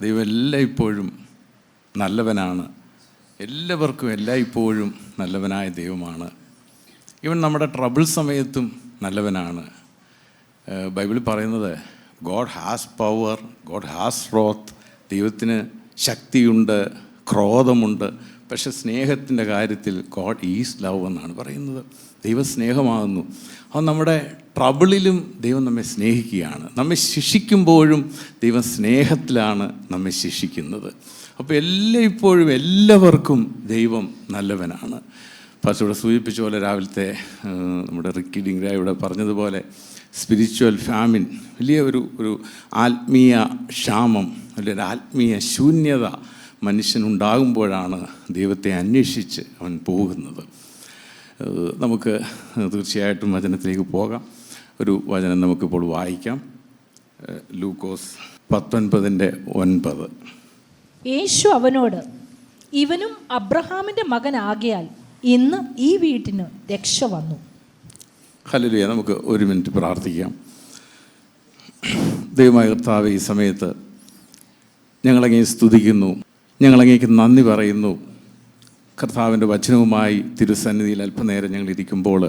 ദൈവം എല്ലായ്പ്പോഴും നല്ലവനാണ്. എല്ലാവർക്കും എല്ലായ്പ്പോഴും നല്ലവനായ ദൈവമാണ്. ഇവൻ നമ്മുടെ ട്രബിൾ സമയത്തും നല്ലവനാണ്. ബൈബിളിൽ പറയുന്നത് God has power, God has wrath. ദൈവത്തിന് ശക്തിയുണ്ട്, ക്രോധമുണ്ട്. പക്ഷെ സ്നേഹത്തിൻ്റെ കാര്യത്തിൽ ഗോഡ് ഈസ് ലവ് എന്നാണ് പറയുന്നത്. ദൈവം സ്നേഹമാകുന്നു. അത് നമ്മുടെ ട്രബിളിലും ദൈവം നമ്മെ സ്നേഹിക്കുകയാണ്. നമ്മെ ശിക്ഷിക്കുമ്പോഴും ദൈവം സ്നേഹത്തിലാണ് നമ്മെ ശിക്ഷിക്കുന്നത്. അപ്പോൾ എല്ലായ്പ്പോഴും എല്ലാവർക്കും ദൈവം നല്ലവനാണ്. ഫസ്റ്റ് ഇവിടെ സൂചിപ്പിച്ച പോലെ രാവിലത്തെ നമ്മുടെ റിക്കി ഡിംഗ്ര ഇവിടെ പറഞ്ഞതുപോലെ സ്പിരിച്വൽ ഫാമിൻ, വലിയ ഒരു ആത്മീയ ക്ഷാമം, അല്ലെങ്കിൽ ആത്മീയ ശൂന്യത മനുഷ്യനുണ്ടാകുമ്പോഴാണ് ദൈവത്തെ അന്വേഷിച്ച് അവൻ പോകുന്നത്. നമുക്ക് തീർച്ചയായിട്ടും വചനത്തിലേക്ക് പോകാം. ഒരു വചനം നമുക്കിപ്പോൾ വായിക്കാം. ലൂക്കോസ് 19:9. യേശു അവനോട്, ഇവനും അബ്രഹാമിൻ്റെ മകനാകിയാൽ ഇന്ന് ഈ വീട്ടിന് രക്ഷ വന്നു. ഹല്ലേലൂയ. നമുക്ക് ഒരു മിനിറ്റ് പ്രാർത്ഥിക്കാം. ദൈവമായ കർത്താവേ, ഈ സമയത്ത് ഞങ്ങളങ്ങേ സ്തുതിക്കുന്നു, ഞങ്ങളങ്ങേക്ക് നന്ദി പറയുന്നു. കർത്താവിൻ്റെ വചനവുമായി തിരുസന്നിധിയിൽ അല്പനേരം ഞങ്ങൾ ഇരിക്കുമ്പോൾ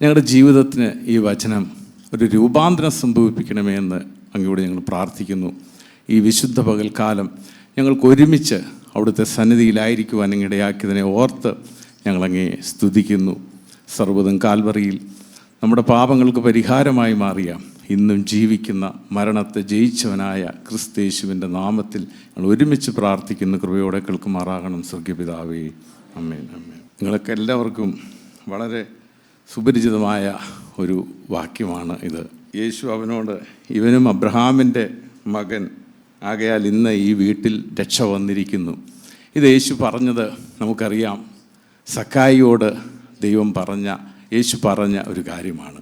ഞങ്ങളുടെ ജീവിതത്തിന് ഈ വചനം ഒരു രൂപാന്തരം സംഭവിപ്പിക്കണമേ എന്ന് അങ്ങയോട് ഞങ്ങൾ പ്രാർത്ഥിക്കുന്നു. ഈ വിശുദ്ധ പകൽക്കാലം ഞങ്ങൾക്ക് ഒരുമിച്ച് അവിടുത്തെ സന്നിധിയിലായിരിക്കുവാൻ ഇടയാക്കിയതിനെ ഓർത്ത് ഞങ്ങളങ്ങേ സ്തുതിക്കുന്നു. സർവ്വതും കാൽവറിയിൽ നമ്മുടെ പാപങ്ങൾക്ക് പരിഹാരമായി മാറിയ ഇന്നും ജീവിക്കുന്ന മരണത്തെ ജയിച്ചവനായ ക്രിസ്തയേശുവിൻ്റെ നാമത്തിൽ ഞങ്ങൾ ഒരുമിച്ച് പ്രാർത്ഥിക്കുന്ന കൃപയോടെ കേൾക്കുമാറാകണം. സ്വർഗ്ഗപിതാവേ, ആമേൻ, ആമേൻ. നിങ്ങൾക്ക് എല്ലാവർക്കും വളരെ സുപരിചിതമായ ഒരു വാക്യമാണ് ഇത്. യേശു അവനോട്, ഇവനും അബ്രഹാമിൻ്റെ മകൻ ആകയാൽ ഇന്ന് ഈ വീട്ടിൽ രക്ഷ വന്നിരിക്കുന്നു. ഇത് യേശു പറഞ്ഞത് നമുക്കറിയാം. സക്കായിയോട് യേശു പറഞ്ഞ ഒരു കാര്യമാണ്.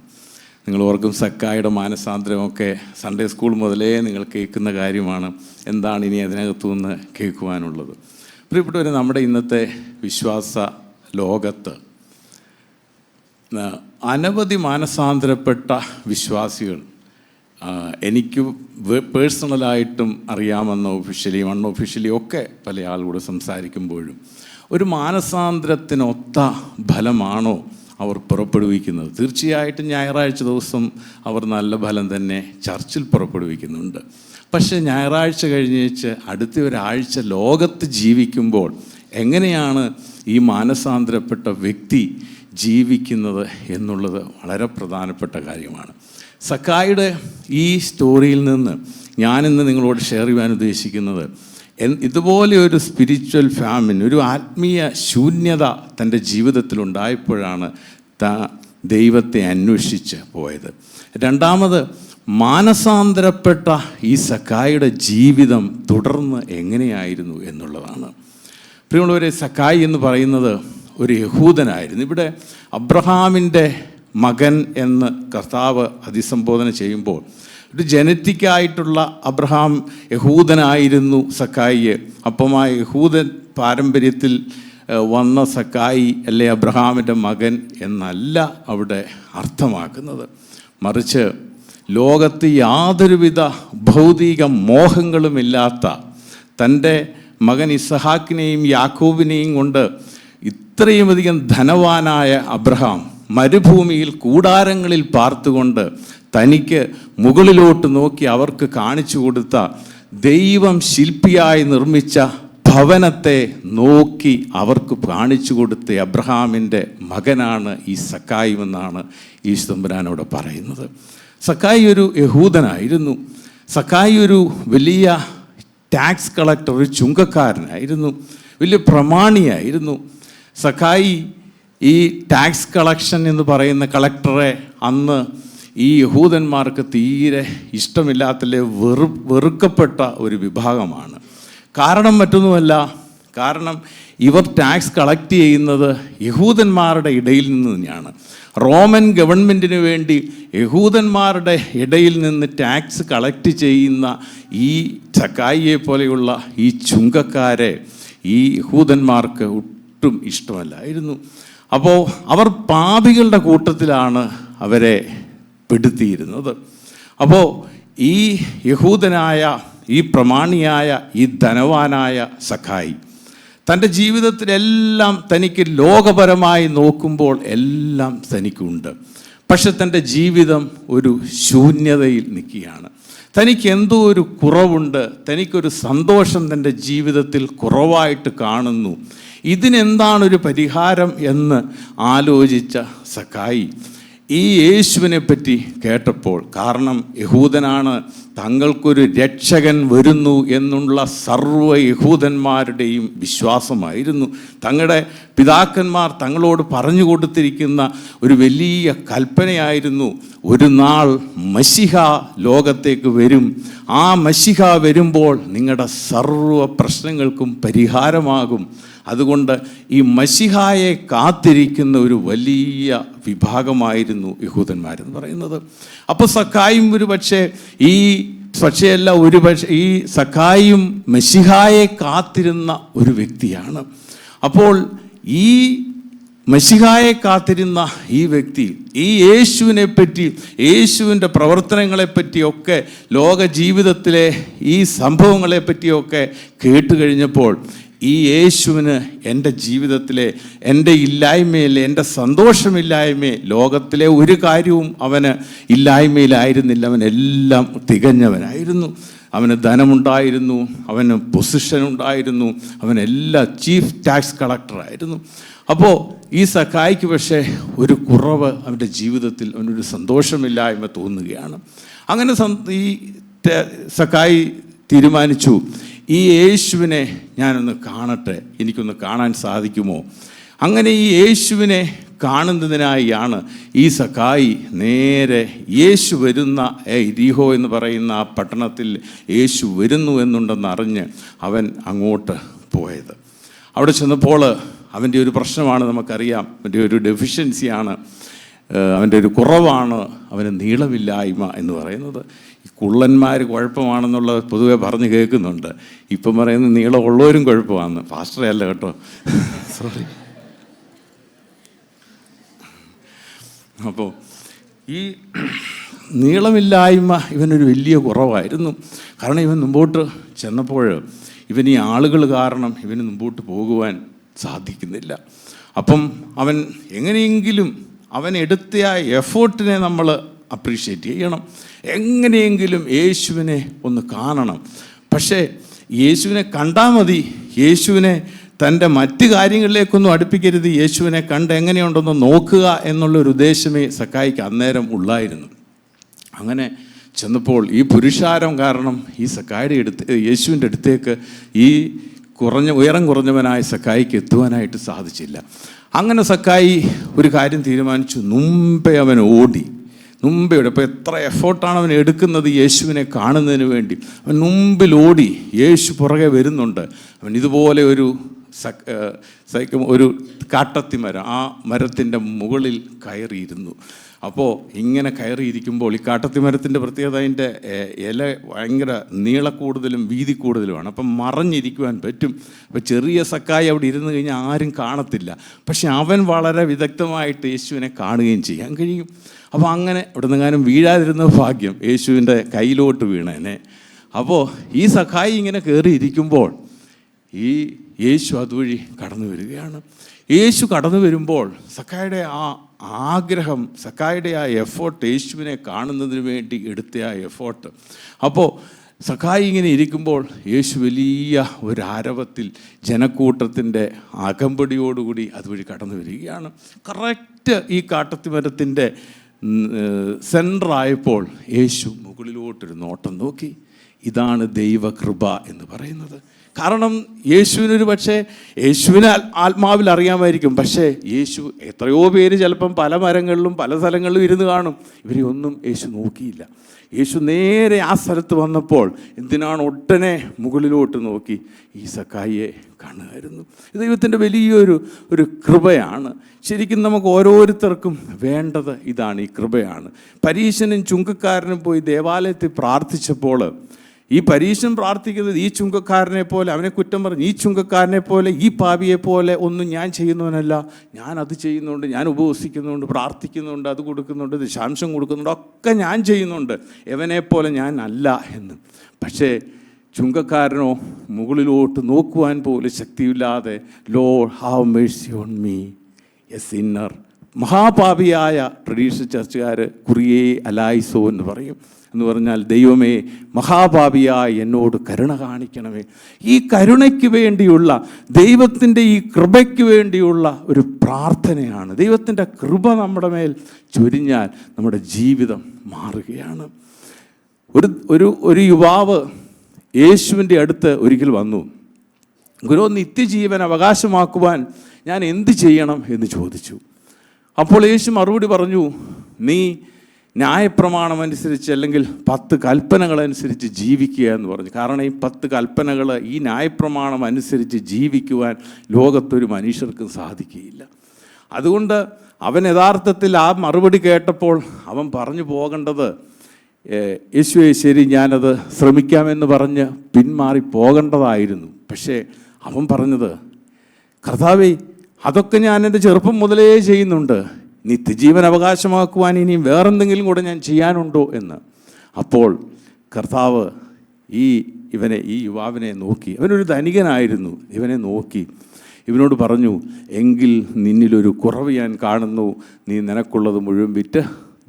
നിങ്ങൾ ഓർക്കും, സക്കായിയുടെ മാനസാന്തരമൊക്കെ സൺഡേ സ്കൂൾ മുതലേ നിങ്ങൾ കേൾക്കുന്ന കാര്യമാണ്. എന്താണ് ഇനി അതിനകത്തുനിന്ന് കേൾക്കുവാനുള്ളത്? പ്രിയപ്പെട്ടവരെ, നമ്മുടെ ഇന്നത്തെ വിശ്വാസ ലോകത്ത് അനവധി മാനസാന്തരപ്പെട്ട വിശ്വാസികൾ എനിക്ക് പേഴ്സണലായിട്ടും അറിയാമെന്നോ ഒഫീഷ്യലിയും അൺഒഫീഷ്യലിയും ഒക്കെ പല ആളുകൂടെ സംസാരിക്കുമ്പോഴും ഒരു മാനസാന്തരത്തിനൊത്ത ഫലമാണോ അവർ പുറപ്പെടുവിക്കുന്നത്? തീർച്ചയായിട്ടും ഞായറാഴ്ച ദിവസം അവർ നല്ല ഫലം തന്നെ ചർച്ചിൽ പുറപ്പെടുവിക്കുന്നുണ്ട്. പക്ഷേ ഞായറാഴ്ച കഴിഞ്ഞേച്ച് അടുത്ത ഒരാഴ്ച ലോകത്ത് ജീവിക്കുമ്പോൾ എങ്ങനെയാണ് ഈ മാനസാന്തരപ്പെട്ട വ്യക്തി ജീവിക്കുന്നത് എന്നുള്ളത് വളരെ പ്രധാനപ്പെട്ട കാര്യമാണ്. സക്കായിയുടെ ഈ സ്റ്റോറിയിൽ നിന്ന് ഞാനിന്ന് നിങ്ങളോട് ഷെയർ ചെയ്യാൻ ഉദ്ദേശിക്കുന്നത്, ഇതുപോലെ ഒരു സ്പിരിച്വൽ ഫാമിൻ, ഒരു ആത്മീയ ശൂന്യത തൻ്റെ ജീവിതത്തിലുണ്ടായപ്പോഴാണ് ദൈവത്തെ അന്വേഷിച്ച് പോയത്. രണ്ടാമത്, മാനസാന്തരപ്പെട്ട ഈ സക്കായിയുടെ ജീവിതം തുടർന്ന് എങ്ങനെയായിരുന്നു എന്നുള്ളതാണ്. പ്രിയമുള്ളവരെ, സക്കായി എന്ന് പറയുന്നത് ഒരു യഹൂദനായിരുന്നു. ഇവിടെ അബ്രഹാമിൻ്റെ മകൻ എന്ന് കർത്താവ് അഭിസംബോധന ചെയ്യുമ്പോൾ ഒരു ജനറ്റിക്കായിട്ടുള്ള അബ്രഹാം യഹൂദനായിരുന്നു സക്കായിയെ. അപ്പം ആ യഹൂദൻ പാരമ്പര്യത്തിൽ വന്ന സക്കായി അല്ലെ അബ്രഹാമിൻ്റെ മകൻ എന്നല്ല അവിടെ അർത്ഥമാക്കുന്നത്. മറിച്ച് ലോകത്ത് യാതൊരുവിധ ഭൗതിക മോഹങ്ങളുമില്ലാത്ത തൻ്റെ മകൻ ഇസഹാക്കിനെയും യാക്കോബിനെയും കൊണ്ട് ഇത്രയും അധികം ധനവാനായ അബ്രഹാം മരുഭൂമിയിൽ കൂടാരങ്ങളിൽ പാർത്തുകൊണ്ട് തനിക്ക് മുകളിലോട്ട് നോക്കി അവർക്ക് കാണിച്ചു കൊടുത്ത ദൈവം ശില്പിയായി നിർമ്മിച്ച ഭവനത്തെ നോക്കി അവർക്ക് കാണിച്ചു കൊടുത്ത അബ്രഹാമിൻ്റെ മകനാണ് ഈ സക്കായി എന്നാണ് ഈ തമ്പുരാനോട് പറയുന്നത്. സക്കായി ഒരു യഹൂദനായിരുന്നു. സക്കായി ഒരു വലിയ ടാക്സ് കളക്ടർ, ഒരു ചുങ്കക്കാരനായിരുന്നു, വലിയ പ്രമാണിയായിരുന്നു. സക്കായി ഈ ടാക്സ് കളക്ഷൻ എന്ന് പറയുന്ന കളക്ടറെ അന്ന് ഈ യഹൂദന്മാർക്ക് തീരെ ഇഷ്ടമില്ലാത്തല്ലേ, വെറുക്കപ്പെട്ട ഒരു വിഭാഗമാണ്. കാരണം മറ്റൊന്നുമല്ല, കാരണം ഇവർ ടാക്സ് കളക്ട് ചെയ്യുന്നത് യഹൂദന്മാരുടെ ഇടയിൽ നിന്ന് തന്നെയാണ്. റോമൻ ഗവൺമെൻറ്റിന് വേണ്ടി യഹൂദന്മാരുടെ ഇടയിൽ നിന്ന് ടാക്സ് കളക്ട് ചെയ്യുന്ന ഈ സക്കായിയെ പോലെയുള്ള ഈ ചുങ്കക്കാരെ ഈ യഹൂദന്മാർക്ക് ഒട്ടും ഇഷ്ടമല്ലായിരുന്നു. അപ്പോൾ അവർ പാപികളുടെ കൂട്ടത്തിലാണ് അവരെ പെടുത്തിയിരുന്നത്. അപ്പോൾ ഈ യഹൂദനായ ഈ പ്രമാണിയായ ഈ ധനവാനായ സഖായി തൻ്റെ ജീവിതത്തിലെല്ലാം തനിക്ക് ലോകപരമായി നോക്കുമ്പോൾ എല്ലാം തനിക്കുണ്ട്. പക്ഷെ തൻ്റെ ജീവിതം ഒരു ശൂന്യതയിൽ നിൽക്കുകയാണ്. തനിക്ക് എന്തോ ഒരു കുറവുണ്ട്, തനിക്കൊരു സന്തോഷം തൻ്റെ ജീവിതത്തിൽ കുറവായിട്ട് കാണുന്നു. ഇതിനെന്താണൊരു പരിഹാരം എന്ന് ആലോചിച്ച സഖായി ഈ യേശുവിനെ പറ്റി കേട്ടപ്പോൾ, കാരണം യഹൂദനാണ്, തങ്ങൾക്കൊരു രക്ഷകൻ വരുന്നു എന്നുള്ള സർവ്വ യഹൂദന്മാരുടെയും വിശ്വാസമായിരുന്നു. തങ്ങളുടെ പിതാക്കന്മാർ തങ്ങളോട് പറഞ്ഞു കൊടുത്തിരിക്കുന്ന ഒരു വലിയ കൽപ്പനയായിരുന്നു, ഒരു നാൾ മശിഹ ലോകത്തേക്ക് വരും. ആ മശിഹ വരുമ്പോൾ നിങ്ങളുടെ സർവ്വ പ്രശ്നങ്ങൾക്കും പരിഹാരമാകും. അതുകൊണ്ട് ഈ മശിഹായെ കാത്തിരിക്കുന്ന ഒരു വലിയ വിഭാഗമായിരുന്നു യഹൂദന്മാരെന്ന് പറയുന്നത്. അപ്പോൾ സഖായും ഈ സഖായും മശിഹായെ കാത്തിരുന്ന ഒരു വ്യക്തിയാണ്. അപ്പോൾ ഈ മശിഹായെ കാത്തിരുന്ന ഈ വ്യക്തി ഈ യേശുവിനെ പറ്റി, യേശുവിൻ്റെ പ്രവർത്തനങ്ങളെപ്പറ്റിയൊക്കെ, ലോക ജീവിതത്തിലെ ഈ സംഭവങ്ങളെ പറ്റിയൊക്കെ കേട്ട് കഴിഞ്ഞപ്പോൾ, ഈ യേശുവിന് എൻ്റെ ജീവിതത്തിലെ എൻ്റെ ഇല്ലായ്മയിലെ, എൻ്റെ സന്തോഷമില്ലായ്മയെ, ലോകത്തിലെ ഒരു കാര്യവും അവന് ഇല്ലായ്മയിലായിരുന്നില്ല. അവനെല്ലാം തികഞ്ഞവനായിരുന്നു. അവന് ധനമുണ്ടായിരുന്നു, അവന് പൊസിഷൻ ഉണ്ടായിരുന്നു, അവനെല്ലാം ചീഫ് ടാക്സ് കളക്ടറായിരുന്നു. അപ്പോൾ ഈ സഖായിക്ക് പക്ഷേ ഒരു കുറവ് അവൻ്റെ ജീവിതത്തിൽ, അവനൊരു സന്തോഷമില്ലായ്മ തോന്നുകയാണ്. അങ്ങനെ ഈ സഖായി തീരുമാനിച്ചു, ഈ യേശുവിനെ ഞാനൊന്ന് കാണട്ടെ, എനിക്കൊന്ന് കാണാൻ സാധിക്കുമോ? അങ്ങനെ ഈ യേശുവിനെ കാണുന്നതിനായാണ് ഈ സഖായി നേരെ യേശു വരുന്ന ഇരിഹോ എന്ന് പറയുന്ന ആ പട്ടണത്തിൽ യേശു വരുന്നു എന്നുണ്ടെന്നറിഞ്ഞ് അവൻ അങ്ങോട്ട് പോയത്. അവിടെ ചെന്നപ്പോൾ അവൻ്റെ ഒരു പ്രശ്നമാണ്, നമുക്കറിയാം, അവൻ്റെ ഒരു ഡെഫിഷ്യൻസിയാണ്, അവൻ്റെ ഒരു കുറവാണ്, അവന് നീളമില്ലായ്മ എന്ന് പറയുന്നത്. ഈ കുള്ളന്മാർ കുഴപ്പമാണെന്നുള്ളത് പൊതുവെ പറഞ്ഞ് കേൾക്കുന്നുണ്ട്. ഇപ്പം പറയുന്നത് നീളമുള്ളവരും കുഴപ്പമാണ്. പാസ്റ്ററെ അല്ല കേട്ടോ, സോറി. അപ്പോൾ ഈ നീളമില്ലായ്മ ഇവനൊരു വലിയ കുറവായിരുന്നു. കാരണം ഇവൻ മുമ്പോട്ട് ചെന്നപ്പോൾ ഇവൻ ഈ ആളുകൾ കാരണം ഇവന് മുമ്പോട്ട് പോകുവാൻ സാധിക്കുന്നില്ല. അപ്പം അവൻ എങ്ങനെയെങ്കിലും അവൻ എടുത്ത ആ എഫേർട്ടിനെ നമ്മൾ അപ്രീഷിയേറ്റ് ചെയ്യണം. എങ്ങനെയെങ്കിലും യേശുവിനെ ഒന്ന് കാണണം. പക്ഷേ യേശുവിനെ കണ്ടാൽ മതി, യേശുവിനെ തൻ്റെ മറ്റ് കാര്യങ്ങളിലേക്കൊന്നും അടുപ്പിക്കരുത്, യേശുവിനെ കണ്ട് എങ്ങനെയുണ്ടെന്ന് നോക്കുക എന്നുള്ളൊരു ഉദ്ദേശമേ സഖായിക്ക് അന്നേരം ഉള്ളായിരുന്നു. അങ്ങനെ ചെന്നപ്പോൾ ഈ പുരുഷാരം കാരണം ഈ സഖായിയുടെ യേശുവിൻ്റെ അടുത്തേക്ക് ഈ ഉയരം കുറഞ്ഞവനായ സഖായിക്ക് എത്തുവാനായിട്ട് സാധിച്ചില്ല. അങ്ങനെ സഖായി ഒരു കാര്യം തീരുമാനിച്ചു. മുമ്പേ അവൻ ഓടി. ഇപ്പോൾ എത്ര എഫേർട്ടാണ് അവൻ എടുക്കുന്നത് യേശുവിനെ കാണുന്നതിന് വേണ്ടി. അവൻ മുമ്പിൽ ഓടി, യേശു പുറകെ വരുന്നുണ്ട്. അവൻ ഇതുപോലെ ഒരു കാട്ടത്തിമരം, ആ മരത്തിൻ്റെ മുകളിൽ കയറിയിരുന്നു. അപ്പോൾ ഇങ്ങനെ കയറിയിരിക്കുമ്പോൾ ഈ കാട്ടത്തിമരത്തിൻ്റെ പ്രത്യേകത അതിൻ്റെ ഇല ഭയങ്കര നീളക്കൂടുതലും വീതി കൂടുതലുമാണ്. അപ്പം മറഞ്ഞിരിക്കുവാൻ പറ്റും. അപ്പോൾ ചെറിയ സക്കായി അവിടെ ഇരുന്ന് കഴിഞ്ഞാൽ ആരും കാണത്തില്ല. പക്ഷെ അവൻ വളരെ വിദഗ്ധമായിട്ട് യേശുവിനെ കാണുകയും ചെയ്യാൻ കഴിയും. അപ്പോൾ അങ്ങനെ ഇവിടെ നിന്നെങ്ങാനും വീഴാതിരുന്ന ഭാഗ്യം, യേശുവിൻ്റെ കയ്യിലോട്ട് വീണേനെ. അപ്പോൾ ഈ സഖായി ഇങ്ങനെ കയറിയിരിക്കുമ്പോൾ ഈ യേശു അതുവഴി കടന്നു വരികയാണ്. യേശു കടന്നു വരുമ്പോൾ സഖായിയുടെ ആ ആഗ്രഹം, സഖായിയുടെ ആ എഫേർട്ട്, യേശുവിനെ കാണുന്നതിന് വേണ്ടി എടുത്ത ആ എഫേർട്ട്. അപ്പോൾ സഖായി ഇങ്ങനെ ഇരിക്കുമ്പോൾ യേശു വലിയ ഒരു ആരവത്തിൽ ജനക്കൂട്ടത്തിൻ്റെ അകമ്പടിയോടുകൂടി അതുവഴി കടന്നു വരികയാണ്. കറക്റ്റ് ഈ കാട്ടത്തിമരത്തിൻ്റെ സെൻറ്ററായപ്പോൾ യേശു മുകളിലോട്ടൊരു നോട്ടം നോക്കി. ഇതാണ് ദൈവകൃപ എന്ന് പറയുന്നത്. കാരണം യേശുവിനൊരു പക്ഷേ യേശുവിനെ ആത്മാവിൽ അറിയാമായിരിക്കും. പക്ഷേ യേശു എത്രയോ പേര് ചിലപ്പം പല മരങ്ങളിലും പല സ്ഥലങ്ങളിലും ഇരുന്ന് കാണും. ഇവരെ ഒന്നും യേശു നോക്കിയില്ല. യേശു നേരെ ആ സ്ഥലത്ത് വന്നപ്പോൾ എന്തിനാണ് ഒട്ടനെ മുകളിലോട്ട് നോക്കി ഈ സഖായിയെ കാണുമായിരുന്നു. ദൈവത്തിൻ്റെ വലിയൊരു കൃപയാണ്. ശരിക്കും നമുക്ക് ഓരോരുത്തർക്കും വേണ്ടത് ഇതാണ്, ഈ കൃപയാണ്. പരീശനും ചുങ്കക്കാരനും പോയി ദേവാലയത്തിൽ പ്രാർത്ഥിച്ചപ്പോൾ ഈ പരീശൻ പ്രാർത്ഥിക്കുന്നത് ഈ ചുങ്കക്കാരനെ പോലെ, അവനെ കുറ്റം പറഞ്ഞ് ഈ ചുങ്കക്കാരനെ പോലെ, ഈ പാപിയെ പോലെ ഒന്നും ഞാൻ ചെയ്യുന്നവനല്ല, ഞാൻ അത് ചെയ്യുന്നുണ്ട്, ഞാൻ ഉപവസിക്കുന്നുണ്ട്, പ്രാർത്ഥിക്കുന്നുണ്ട്, അത് കൊടുക്കുന്നുണ്ട്, ദശാംശം കൊടുക്കുന്നുണ്ട്, ഒക്കെ ഞാൻ ചെയ്യുന്നുണ്ട്, എവനെ പോലെ ഞാൻ അല്ല എന്ന്. പക്ഷേ ചുങ്കക്കാരനോ മുകളിലോട്ട് നോക്കുവാൻ പോലും ശക്തിയില്ലാതെ, Lord have mercy on me a sinner, മഹാപാപിയായ ട്രഡീഷണൽ ചർച്ചുകാർ കുറിയേ അലായിസോ എന്ന് പറയും. എന്ന് പറഞ്ഞാൽ, ദൈവമേ മഹാപാപിയായി എന്നോട് കരുണ കാണിക്കണമേ. ഈ കരുണയ്ക്ക് വേണ്ടിയുള്ള, ദൈവത്തിൻ്റെ ഈ കൃപയ്ക്ക് വേണ്ടിയുള്ള ഒരു പ്രാർത്ഥനയാണ്. ദൈവത്തിൻ്റെ കൃപ നമ്മുടെ മേൽ ചൊരിഞ്ഞാൽ നമ്മുടെ ജീവിതം മാറുകയാണ്. ഒരു യുവാവ് യേശുവിൻ്റെ അടുത്ത് ഒരിക്കൽ വന്നു. ഗുരു, നിത്യജീവൻ അവകാശമാക്കുവാൻ ഞാൻ എന്ത് ചെയ്യണം എന്ന് ചോദിച്ചു. അപ്പോൾ യേശു മറുപടി പറഞ്ഞു, നീ ന്യായപ്രമാണം അനുസരിച്ച് അല്ലെങ്കിൽ 10 കൽപ്പനകളനുസരിച്ച് ജീവിക്കുക എന്ന് പറഞ്ഞു. കാരണം ഈ 10 കൽപ്പനകൾ, ഈ ന്യായപ്രമാണം അനുസരിച്ച് ജീവിക്കുവാൻ ലോകത്തൊരു മനുഷ്യർക്കും സാധിക്കുകയില്ല. അതുകൊണ്ട് അവൻ യഥാർത്ഥത്തിൽ ആ മറുപടി കേട്ടപ്പോൾ അവൻ പറഞ്ഞു പോകേണ്ടത്, യേശുവേ ശരി, ഞാനത് ശ്രമിക്കാമെന്ന് പറഞ്ഞ് പിന്മാറി പോകേണ്ടതായിരുന്നു. പക്ഷേ അവൻ പറഞ്ഞത്, കർത്താവേ, അതൊക്കെ ഞാൻ എൻ്റെ ചെറുപ്പം മുതലേ ചെയ്യുന്നുണ്ട്, നിത്യജീവൻ അവകാശമാക്കുവാൻ ഇനിയും വേറെന്തെങ്കിലും കൂടെ ഞാൻ ചെയ്യാനുണ്ടോ എന്ന്. അപ്പോൾ കർത്താവ് ഈ യുവാവിനെ നോക്കി, അവനൊരു ധനികനായിരുന്നു, ഇവനെ നോക്കി ഇവനോട് പറഞ്ഞു, എങ്കിൽ നിന്നിലൊരു കുറവ് ഞാൻ കാണുന്നു, നീ നിനക്കുള്ളത് മുഴുവൻ വിറ്റ്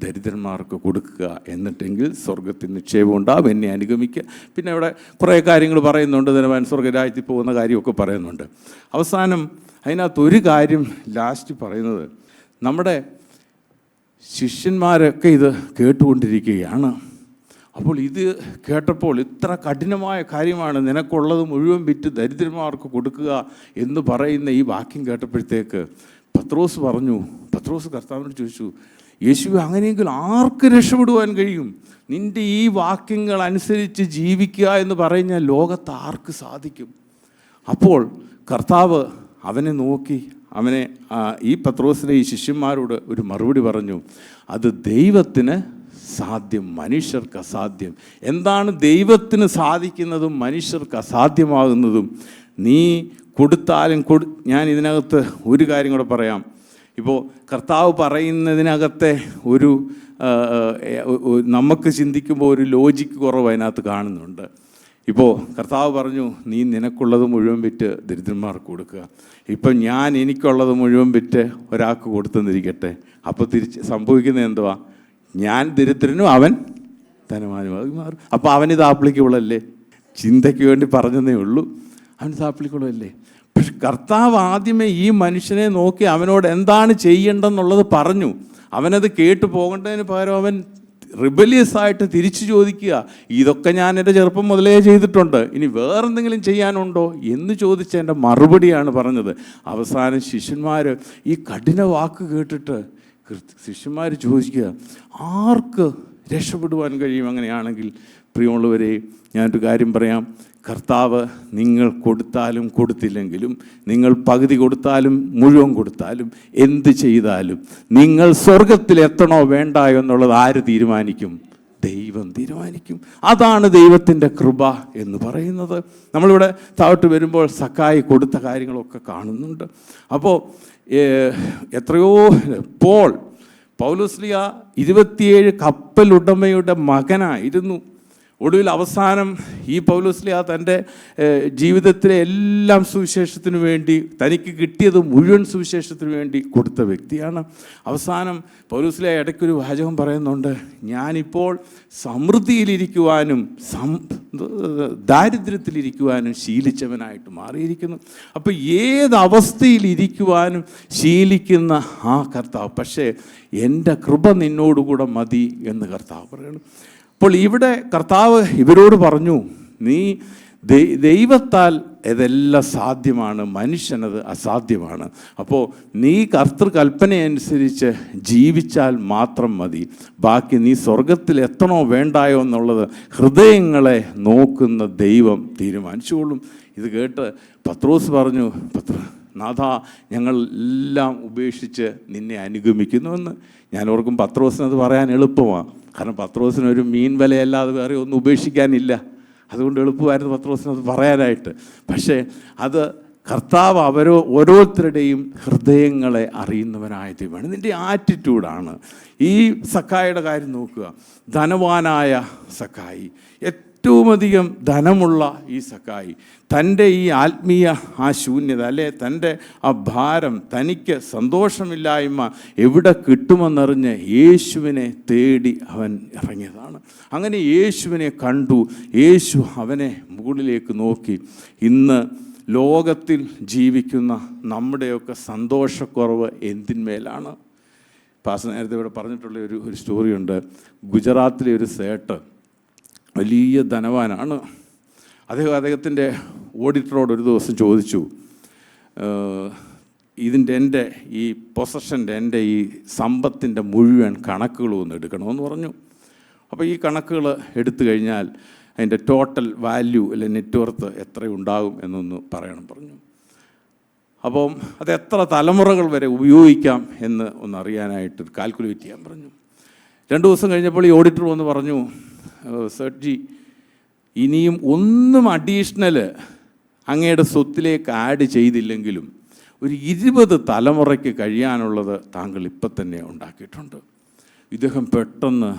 ദരിദ്രന്മാർക്ക് കൊടുക്കുക, എന്നിട്ടെങ്കിൽ സ്വർഗത്തിൽ നിക്ഷേപം ഉണ്ടാവും, എന്നെ അനുഗമിക്കുക. പിന്നെ അവിടെ കുറേ കാര്യങ്ങൾ പറയുന്നുണ്ട്, ധനവാൻ സ്വർഗരാജ്യത്തിൽ പോകുന്ന കാര്യമൊക്കെ പറയുന്നുണ്ട്. അവസാനം അതിനകത്തൊരു കാര്യം ലാസ്റ്റ് പറയുന്നത്, നമ്മുടെ ശിഷ്യന്മാരൊക്കെ ഇത് കേട്ടുകൊണ്ടിരിക്കുകയാണ്. അപ്പോൾ ഇത് കേട്ടപ്പോൾ, ഇത്ര കഠിനമായ കാര്യമാണ്, നിനക്കുള്ളത് മുഴുവൻ വിറ്റ് ദരിദ്രന്മാർക്ക് കൊടുക്കുക എന്ന് പറയുന്ന ഈ വാക്യം കേട്ടപ്പോഴത്തേക്ക് പത്രോസ് കർത്താവിനോട് ചോദിച്ചു, യേശു, അങ്ങനെയെങ്കിൽ ആർക്ക് രക്ഷപ്പെടുവാൻ കഴിയും? നിൻ്റെ ഈ വാക്യങ്ങൾ അനുസരിച്ച് ജീവിക്കുക എന്ന് പറഞ്ഞാൽ ലോകത്ത് ആർക്ക് സാധിക്കും? അപ്പോൾ കർത്താവ് അവനെ നോക്കി, ഈ പത്രോസിനെ ഈ ശിഷ്യന്മാരോട് ഒരു മറുപടി പറഞ്ഞു, അത് ദൈവത്തിന് സാധ്യം, മനുഷ്യർക്ക് അസാധ്യം. എന്താണ് ദൈവത്തിന് സാധിക്കുന്നതും മനുഷ്യർക്ക് അസാധ്യമാകുന്നതും? നീ കൊടുത്താലും ഞാൻ ഇതിനകത്ത് ഒരു കാര്യം കൂടെ പറയാം. ഇപ്പോൾ കർത്താവ് പറയുന്നതിനകത്തെ നമുക്ക് ചിന്തിക്കുമ്പോൾ ഒരു ലോജിക്ക് കുറവ് അതിനകത്ത് കാണുന്നുണ്ട്. ഇപ്പോൾ കർത്താവ് പറഞ്ഞു, നീ നിനക്കുള്ളത് മുഴുവൻ വിറ്റ് ദരിദ്രന്മാർക്ക് കൊടുക്കുക. ഇപ്പം ഞാൻ എനിക്കുള്ളത് മുഴുവൻ വിറ്റ് ഒരാൾക്ക് കൊടുത്തെന്നിരിക്കട്ടെ, അപ്പോൾ സംഭവിക്കുന്നത് എന്തുവാ? ഞാൻ ദരിദ്രനും അവൻ ധനവാനുമായി മാറും. അപ്പോൾ അവനിത് ആപ്ലിക്കബിൾ അല്ലേ? ചിന്തയ്ക്ക് വേണ്ടി പറഞ്ഞതേ ഉള്ളൂ, അവനിത് ആപ്ലിക്കബിൾ അല്ലേ? പക്ഷെ കർത്താവ് ആദ്യമേ ഈ മനുഷ്യനെ നോക്കി അവനോട് എന്താണ് ചെയ്യേണ്ടെന്നുള്ളത് പറഞ്ഞു. അവനത് കേട്ടു പോകേണ്ടതിന് പകരം അവൻ റിബലിയസ് ആയിട്ട് തിരിച്ചു ചോദിക്കുക, ഇതൊക്കെ ഞാൻ എൻ്റെ ചെറുപ്പം മുതലേ ചെയ്തിട്ടുണ്ട്, ഇനി വേറെന്തെങ്കിലും ചെയ്യാനുണ്ടോ എന്ന് ചോദിച്ചതിൻ്റെ മറുപടിയാണ് പറഞ്ഞത്. അവസാനം ശിഷ്യന്മാർ ഈ കഠിന വാക്ക് കേട്ടിട്ട് ശിഷ്യന്മാർ ചോദിക്കുക, ആർക്ക് രക്ഷപ്പെടുവാൻ കഴിയും അങ്ങനെയാണെങ്കിൽ? പ്രിയമുള്ളവരെ, ഞാനൊരു കാര്യം പറയാം. കർത്താവ് നിങ്ങൾ കൊടുത്താലും കൊടുത്തില്ലെങ്കിലും, നിങ്ങൾ പകുതി കൊടുത്താലും മുഴുവൻ കൊടുത്താലും, എന്ത് ചെയ്താലും നിങ്ങൾ സ്വർഗത്തിലെത്തണോ വേണ്ടായോ എന്നുള്ളത് ആര് തീരുമാനിക്കും? ദൈവം തീരുമാനിക്കും. അതാണ് ദൈവത്തിൻ്റെ കൃപ എന്ന് പറയുന്നത്. നമ്മളിവിടെ താഴോട്ട് വരുമ്പോൾ സക്കായി കൊടുത്ത കാര്യങ്ങളൊക്കെ കാണുന്നുണ്ട്. അപ്പോൾ എത്രയോ പൗലോസ്ലിയ 27 കപ്പലുടമയുടെ മകനായിരുന്നു. ഒടുവിൽ അവസാനം ഈ പൗലോസ്ലിയ തൻ്റെ ജീവിതത്തിലെ എല്ലാം സുവിശേഷത്തിന് വേണ്ടി, തനിക്ക് കിട്ടിയത് മുഴുവൻ സുവിശേഷത്തിന് വേണ്ടി കൊടുത്ത വ്യക്തിയാണ്. അവസാനം പൗലോസ്ലിയ ഇടയ്ക്കൊരു വാചകം പറയുന്നുണ്ട്, ഞാനിപ്പോൾ സമൃദ്ധിയിലിരിക്കുവാനും ദാരിദ്ര്യത്തിലിരിക്കുവാനും ശീലിച്ചവനായിട്ട് മാറിയിരിക്കുന്നു. അപ്പോൾ ഏതവസ്ഥയിലിരിക്കുവാനും ശീലിക്കുന്ന ആ കർത്താവ്, പക്ഷേ എൻ്റെ കൃപ നിന്നോടുകൂടെ മതി എന്ന് കർത്താവ് പറയണം. അപ്പോൾ ഇവിടെ കർത്താവ് ഇവരോട് പറഞ്ഞു, നീ ദൈവത്താൽ ഇതെല്ലാം സാധ്യമാണ്, മനുഷ്യനത് അസാധ്യമാണ്. അപ്പോൾ നീ കർത്തൃകൽപ്പനയനുസരിച്ച് ജീവിച്ചാൽ മാത്രം മതി. ബാക്കി നീ സ്വർഗത്തിൽ എത്തണോ വേണ്ടായോ എന്നുള്ളത് ഹൃദയങ്ങളെ നോക്കുന്ന ദൈവം തീരുമാനിച്ചുകൊള്ളും. ഇത് കേട്ട് പത്രോസ് പറഞ്ഞു, നാഥ, ഞങ്ങളെല്ലാം ഉപേക്ഷിച്ച് നിന്നെ അനുഗമിക്കുന്നുവെന്ന്. ഞാൻ ഓർക്കും പത്രോസിനത് പറയാൻ എളുപ്പമാണ്. കാരണം പത്രോസിനൊരു മീൻ വിലയല്ലാതെ വേറെ ഒന്നും ഉപേക്ഷിക്കാനില്ല. അതുകൊണ്ട് എളുപ്പമായിരുന്നു പത്രോസിനത് പറയാനായിട്ട്. പക്ഷേ അത് കർത്താവ് ഓരോരുത്തരുടെയും ഹൃദയങ്ങളെ അറിയുന്നവനായ ദൈവമാണ്. ഇതിൻ്റെ ആറ്റിറ്റ്യൂഡാണ്. ഈ സക്കായിയുടെ കാര്യം നോക്കുക. ധനവാനായ സക്കായി ഏറ്റവുമധികം ധനമുള്ള ഈ സക്കായി തൻ്റെ ഈ ആത്മീയ ആ ശൂന്യത, അല്ലെ തൻ്റെ ആ ഭാരം, തനിക്ക് സന്തോഷമില്ലായ്മ എവിടെ കിട്ടുമെന്നറിഞ്ഞ് യേശുവിനെ തേടി അവൻ ഇറങ്ങിയതാണ്. അങ്ങനെ യേശുവിനെ കണ്ടു. യേശു അവനെ മുകളിലേക്ക് നോക്കി. ഇന്ന് ലോകത്തിൽ ജീവിക്കുന്ന നമ്മുടെയൊക്കെ സന്തോഷക്കുറവ് എന്തിന്മേലാണ്? പാസ്റ്റർ നേരത്തെ ഇവിടെ പറഞ്ഞിട്ടുള്ള ഒരു സ്റ്റോറിയുണ്ട്. ഗുജറാത്തിലെ ഒരു സേട്ട് വലിയ ധനവാനാണ്. അദ്ദേഹത്തിൻ്റെ ഓഡിറ്ററോട് ഒരു ദിവസം ചോദിച്ചു, എൻ്റെ ഈ പൊസഷൻ്റെ, എൻ്റെ ഈ സമ്പത്തിൻ്റെ മുഴുവൻ കണക്കുകളും ഒന്ന് എടുക്കണമെന്ന് പറഞ്ഞു. അപ്പോൾ ഈ കണക്കുകൾ എടുത്തു കഴിഞ്ഞാൽ അതിൻ്റെ ടോട്ടൽ വാല്യൂ അല്ലെ നെറ്റ്വർത്ത് എത്ര ഉണ്ടാകും എന്നൊന്ന് പറയണം പറഞ്ഞു. അപ്പം അത് എത്ര തലമുറകൾ വരെ ഉപയോഗിക്കാം എന്ന് ഒന്ന് അറിയാനായിട്ട് കാൽക്കുലേറ്റ് ചെയ്യാൻ പറഞ്ഞു. 2 ദിവസം കഴിഞ്ഞപ്പോൾ ഈ ഓഡിറ്റർ വന്ന് പറഞ്ഞു, സേട്ജി, ഇനിയും ഒന്നും അഡീഷണൽ അങ്ങയുടെ സ്വത്തിലേക്ക് ആഡ് ചെയ്തില്ലെങ്കിലും ഒരു 20 തലമുറയ്ക്ക് കഴിയാനുള്ളത് താങ്കൾ ഇപ്പം തന്നെ ഉണ്ടാക്കിയിട്ടുണ്ട്. ഇദ്ദേഹം പെട്ടെന്ന്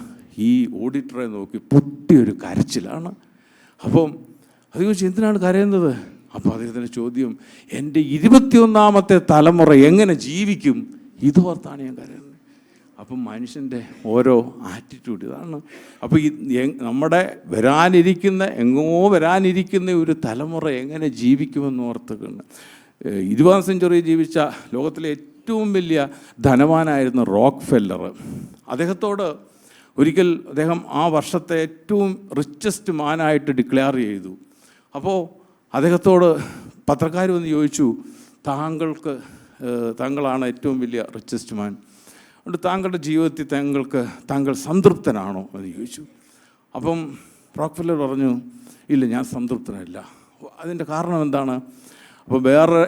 ഈ ഓഡിറ്ററെ നോക്കി പൊട്ടിയൊരു കരച്ചിലാണ്. അപ്പം അത് ചോദിച്ചു, എന്തിനാണ് കരയുന്നത്? അപ്പോൾ അദ്ദേഹത്തിൻ്റെ ചോദ്യം, എൻ്റെ 21ാമത്തെ തലമുറ എങ്ങനെ ജീവിക്കും? ഇതോർത്താണ് ഞാൻ കരയുന്നത്. അപ്പം മനുഷ്യൻ്റെ ഓരോ ആറ്റിറ്റ്യൂഡ് ഇതാണ്. അപ്പോൾ നമ്മുടെ എങ്ങോ വരാനിരിക്കുന്ന ഒരു തലമുറ എങ്ങനെ ജീവിക്കുമെന്ന് ഓർത്തുകൊണ്ട് 20ാം സെഞ്ചുറി ജീവിച്ച ലോകത്തിലെ ഏറ്റവും വലിയ ധനവാനായിരുന്ന റോക്ക് ഫെല്ലർ, അദ്ദേഹത്തോട് ഒരിക്കൽ അദ്ദേഹം ആ വർഷത്തെ ഏറ്റവും റിച്ചസ്റ്റ് മാനായിട്ട് ഡിക്ലെയർ ചെയ്തു. അപ്പോൾ അദ്ദേഹത്തോട് പത്രക്കാർ വന്ന് ചോദിച്ചു, താങ്കളാണ് ഏറ്റവും വലിയ റിച്ചസ്റ്റ് മാൻ, അതുകൊണ്ട് താങ്കളുടെ ജീവിതത്തിൽ താങ്കൾ സംതൃപ്തനാണോ എന്ന് ചോദിച്ചു. അപ്പം റോക്ക്ഫെല്ലർ പറഞ്ഞു, ഇല്ല, ഞാൻ സംതൃപ്തനല്ല. അതിൻ്റെ കാരണം എന്താണ്? അപ്പോൾ വേറെ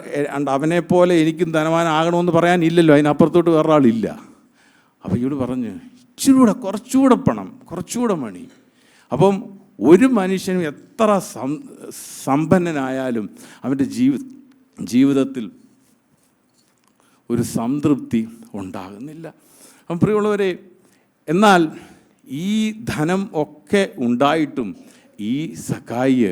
അവനെപ്പോലെ എനിക്കും ധനവാനാകണമെന്ന് പറയാൻ ഇല്ലല്ലോ, അതിനപ്പുറത്തോട്ട് വേറെ ആളില്ല. അപ്പോൾ ഇവള് പറഞ്ഞു, കുറച്ചുകൂടെ പണം, കുറച്ചുകൂടെ മണി. അപ്പം ഒരു മനുഷ്യനും എത്ര സമ്പന്നനായാലും അവൻ്റെ ജീവിതത്തിൽ ഒരു സംതൃപ്തി ഉണ്ടാകുന്നില്ല. അപ്പം പ്രിയമുള്ളവരെ, എന്നാൽ ഈ ധനം ഒക്കെ ഉണ്ടായിട്ടും ഈ സക്കായി